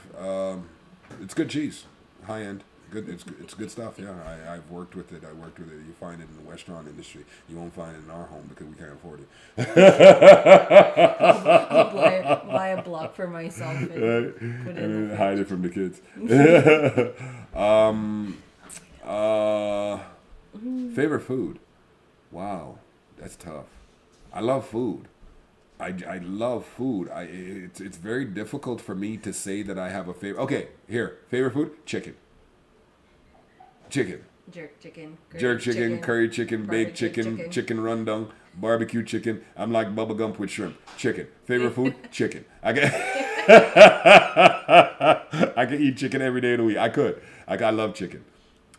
S2: It's good cheese, high end. Good. It's good stuff. Yeah, I've worked with it. I worked with it. You find it in the restaurant industry. You won't find it in our home because we can't afford it.
S1: I'll buy a block for myself and put it in
S2: And
S1: the
S2: then
S1: fridge.
S2: hide it from the kids. Favorite food? Wow, that's tough. I love food. I love food. It's very difficult for me to say that I have a favorite. Okay, here, favorite food: chicken. Chicken.
S1: Jerk chicken.
S2: Jerk chicken, curry chicken, baked
S1: barbecue
S2: chicken, chicken rundown, barbecue chicken. I'm like Bubba Gump with shrimp. Chicken. Favorite food? Chicken. I can eat chicken every day of the week. I could. I love chicken.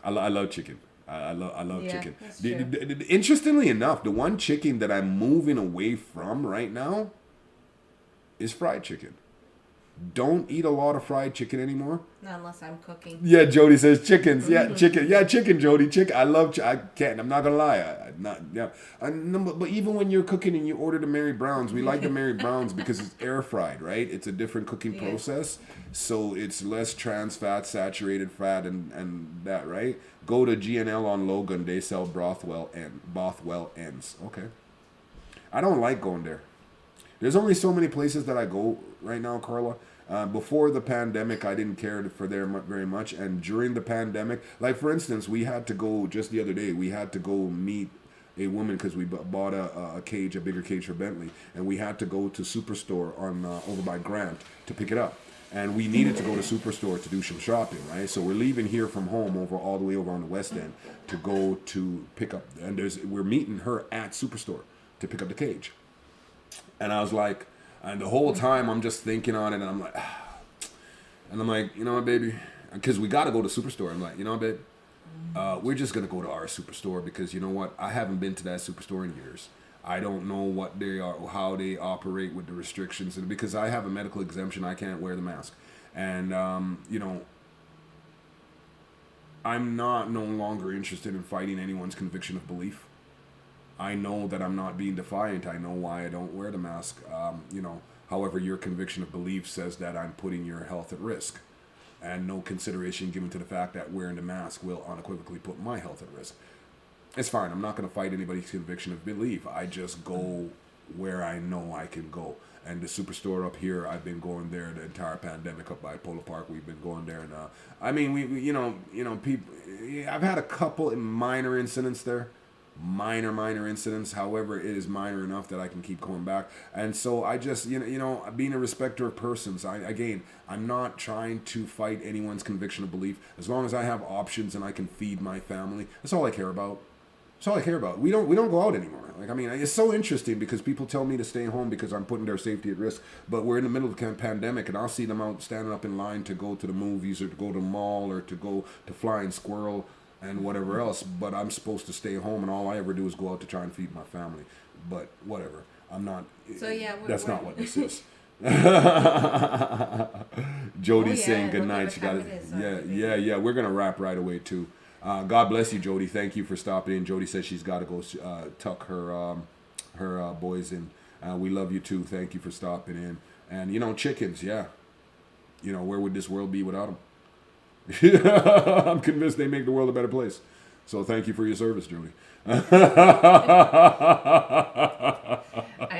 S2: I love chicken. I love
S1: Yeah,
S2: chicken.
S1: that's true.
S2: Interestingly enough, the one chicken that I'm moving away from right now is fried chicken. Don't eat a lot of fried chicken anymore.
S1: Not unless I'm cooking.
S2: Yeah, Jody says chickens. Yeah, chicken. Yeah, chicken, Jody. Chicken. I love. I can't. I'm not gonna lie. But even when you're cooking and you order the Mary Browns, we like the Mary Browns because it's air fried, right? It's a different cooking
S1: Yeah.
S2: process, so it's less trans fat, saturated fat, and that, right? Go to GNL on Logan. They sell Bothwell ends. Okay. I don't like going there. There's only so many places that I go right now, Carla. Before the pandemic, I didn't care for them very much. And during the pandemic, like for instance, we had to go just the other day. We had to go meet a woman because we bought a bigger cage for Bentley, and we had to go to Superstore on over by Grant to pick it up. And we needed to go to Superstore to do some shopping, right? So we're leaving here from home all the way over on the West End to go to pick up. And we're meeting her at Superstore to pick up the cage. And I was like, and the whole time I'm just thinking on it, and I'm like, and I'm like, you know what, baby? Because we got to go to Superstore. I'm like, you know what, babe? We're just going to go to our Superstore because you know what? I haven't been to that Superstore in years. I don't know what they are, how they operate with the restrictions. And because I have a medical exemption, I can't wear the mask. And, you know, I'm no longer interested in fighting anyone's conviction of belief. I know that I'm not being defiant. I know why I don't wear the mask. You know, however, your conviction of belief says that I'm putting your health at risk, and no consideration given to the fact that wearing the mask will unequivocally put my health at risk. It's fine. I'm not going to fight anybody's conviction of belief. I just go where I know I can go. And the Superstore up here, I've been going there the entire pandemic up by Polo Park. We've been going there, and I mean, we you know, people. I've had a couple minor incidents there. Minor incidents. However, it is minor enough that I can keep going back. And so I just, you know, being a respecter of persons, I'm not trying to fight anyone's conviction of belief. As long as I have options and I can feed my family, that's all I care about. That's all I care about. We don't go out anymore. Like, I mean, it's so interesting because people tell me to stay home because I'm putting their safety at risk. But we're in the middle of the pandemic, and I'll see them out standing up in line to go to the movies or to go to the mall or to go to Flying Squirrel and whatever else, but I'm supposed to stay home, and all I ever do is go out to try and feed my family. But whatever, I'm not.
S1: So yeah,
S2: that's not what this is. Jody's
S1: Oh, yeah,
S2: saying good
S1: look
S2: night.
S1: what
S2: She got
S1: time it is.
S2: Yeah. We're gonna wrap right away too. God bless you, Jody. Thank you for stopping in. Jody says she's got to go tuck her boys in. We love you too. Thank you for stopping in. And you know, chickens, yeah. You know, where would this world be without them? I'm convinced they make the world a better place. So thank you for your service, Jody.
S1: I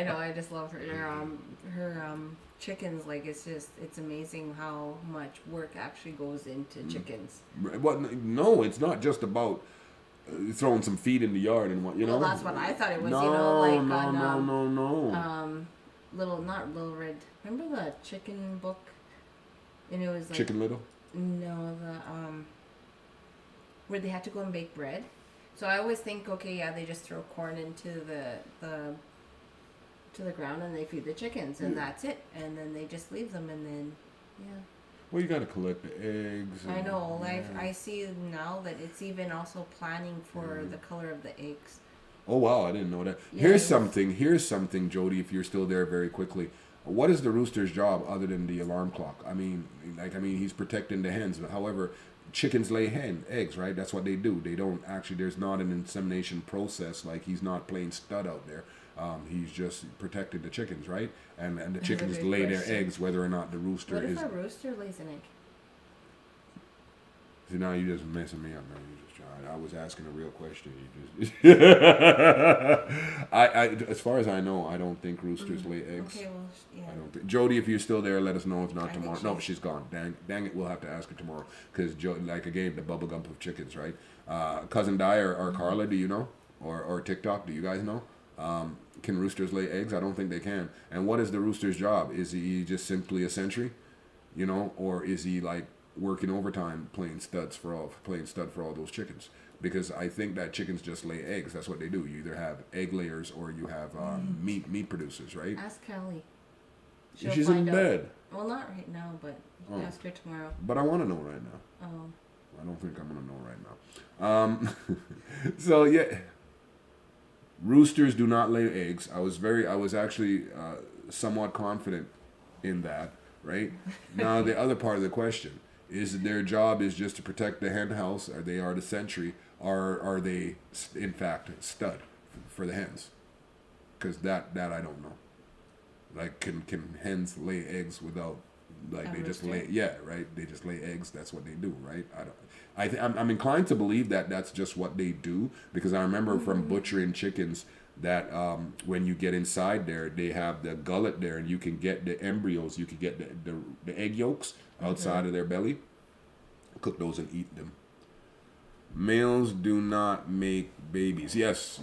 S1: know. I just love their her chickens. Like it's amazing how much work actually goes into chickens.
S2: Well, no, it's not just about throwing some feed in the yard and what you know.
S1: Well, that's what I thought it was.
S2: No,
S1: You know, like
S2: no,
S1: on
S2: no.
S1: not Little Red. Remember the chicken book? And it was like
S2: Chicken Little.
S1: no the where they had to go and bake bread. So I always think, okay, yeah, they just throw corn into the to the ground and they feed the chickens and that's it. And then they just leave them and then yeah.
S2: Well, you got to collect the eggs.
S1: I know.
S2: yeah.
S1: I see now that it's even also planning for the color of the eggs.
S2: Oh wow, I didn't know that.
S1: Yeah,
S2: Here's something, Jody. If you're still there, very quickly. What is the rooster's job other than the alarm clock? I mean, he's protecting the hens. However, chickens lay eggs, right? That's what they do. They don't actually. There's not an insemination process. Like he's not playing stud out there. He's just protecting the chickens, right? And the chickens
S1: good
S2: lay their
S1: question.
S2: eggs, whether or not the rooster
S1: What
S2: is.
S1: if a rooster lays an egg?
S2: See, now you just messing me up, man. You just tried. I was asking a real question. You just. As far as I know, I don't think roosters lay eggs.
S1: Okay, well, yeah.
S2: I don't think. Jody, if you're still there, let us know. If not
S1: I think
S2: tomorrow, no, she's gone. Dang it, we'll have to ask her tomorrow because like again, the bubble gum of chickens, right? Cousin Di or Carla, do you know? Or TikTok, do you guys know? Can roosters lay eggs? I don't think they can. And what is the rooster's job? Is he just simply a sentry, you know, or is he like working overtime playing stud for all those chickens? Because I think that chickens just lay eggs. That's what they do. You either have egg layers or you have meat producers, right?
S1: Ask Kelly.
S2: She's in bed.
S1: Well, not right now, but ask her tomorrow.
S2: But I want to know right now.
S1: Oh.
S2: I don't think I'm gonna know right now. So yeah, roosters do not lay eggs. I was actually somewhat confident in that. Right now, the other part of the question is that their job is just to protect the hen house, or they are the sentry, or are they in fact stud for the hens? Because that I don't know. Like, can hens lay eggs without? Like they just lay, yeah, right. They just lay eggs. That's what they do, right? I'm inclined to believe that that's just what they do because I remember from butchering chickens that when you get inside there, they have the gullet there, and you can get the embryos. You can get the egg yolks outside of their belly. Cook those and eat them. Males do not make babies. Yes.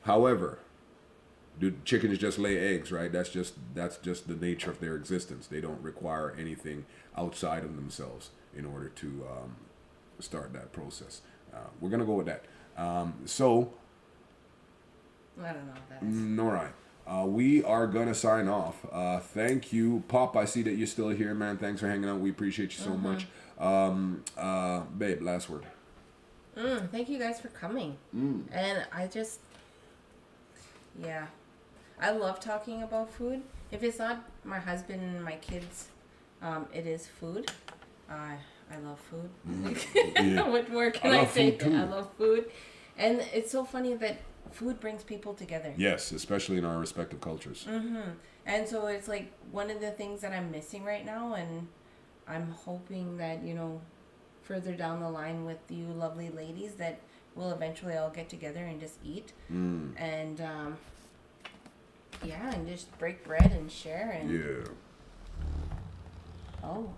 S2: However, do chickens just lay eggs, right? That's just the nature of their existence. They don't require anything outside of themselves in order to start that process. We're gonna go with that. So,
S1: I don't know what that is.
S2: all right. We are gonna sign off. Thank you, Pop. I see that you're still here, man. Thanks for hanging out. We appreciate you so much. Babe, last word.
S1: Thank you guys for coming. And I love talking about food. If it's not my husband and my kids, it is food. I love food.
S2: Yeah.
S1: What more can I say? I love food. And it's so funny that food brings people together.
S2: Yes, especially in our respective cultures.
S1: And so it's like one of the things that I'm missing right now, and I'm hoping that, further down the line with you lovely ladies that we'll eventually all get together and just eat. And and just break bread and share and oh.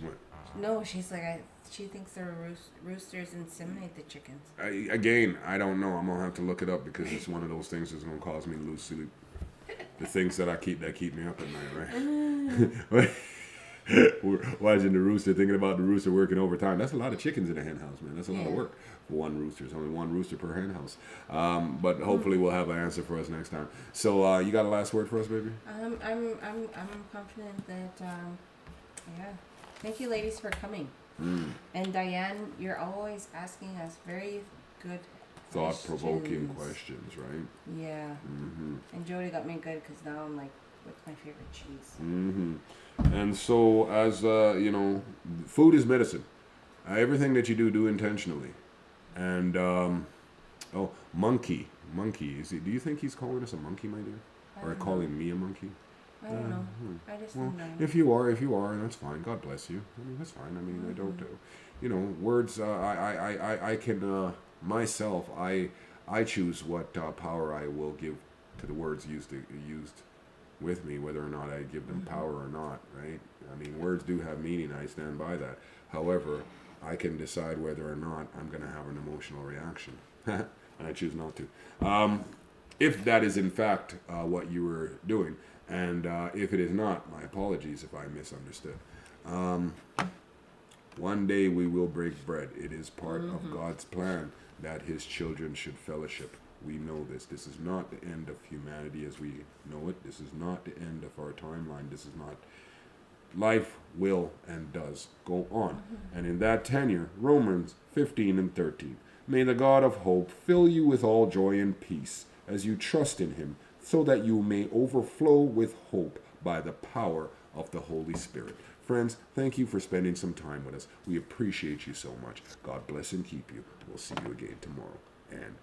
S2: What?
S1: No, she's like she thinks the roosters inseminate the chickens.
S2: I don't know. I'm gonna have to look it up because it's one of those things that's gonna cause me to lose sleep. The things that keep me up at night, right? Watching the rooster, thinking about the rooster working overtime. That's a lot of chickens in a hen house, man. That's a lot of work for one rooster. It's only one rooster per hen house. But hopefully we'll have an answer for us next time. So you got a last word for us, baby?
S1: I'm confident that Thank you, ladies, for coming. And Diane, you're always asking us very good
S2: thought-provoking questions, right?
S1: Yeah. And Jody got me good because now I'm like, what's my favorite cheese?
S2: And so, as food is medicine. Everything that you do intentionally. And monkey. Do you think he's calling us a monkey, my dear, or calling me a monkey?
S1: I don't know. I just don't know.
S2: If you are, that's fine. God bless you. I mean, that's fine. I mean, I don't. Words. I can myself. I choose what power I will give to the words used with me, whether or not I give them power or not, right? I mean, words do have meaning. I stand by that. However, I can decide whether or not I'm going to have an emotional reaction. And I choose not to. If that is in fact what you were doing, and if it is not, my apologies if I misunderstood. One day we will break bread. It is part of God's plan that his children should fellowship. We know this. This is not the end of humanity as we know it. This is not the end of our timeline. This is not. Life will and does go on. And in that tenure, Romans 15 and 13. May the God of hope fill you with all joy and peace as you trust in him, so that you may overflow with hope by the power of the Holy Spirit. Friends, thank you for spending some time with us. We appreciate you so much. God bless and keep you. We'll see you again tomorrow. And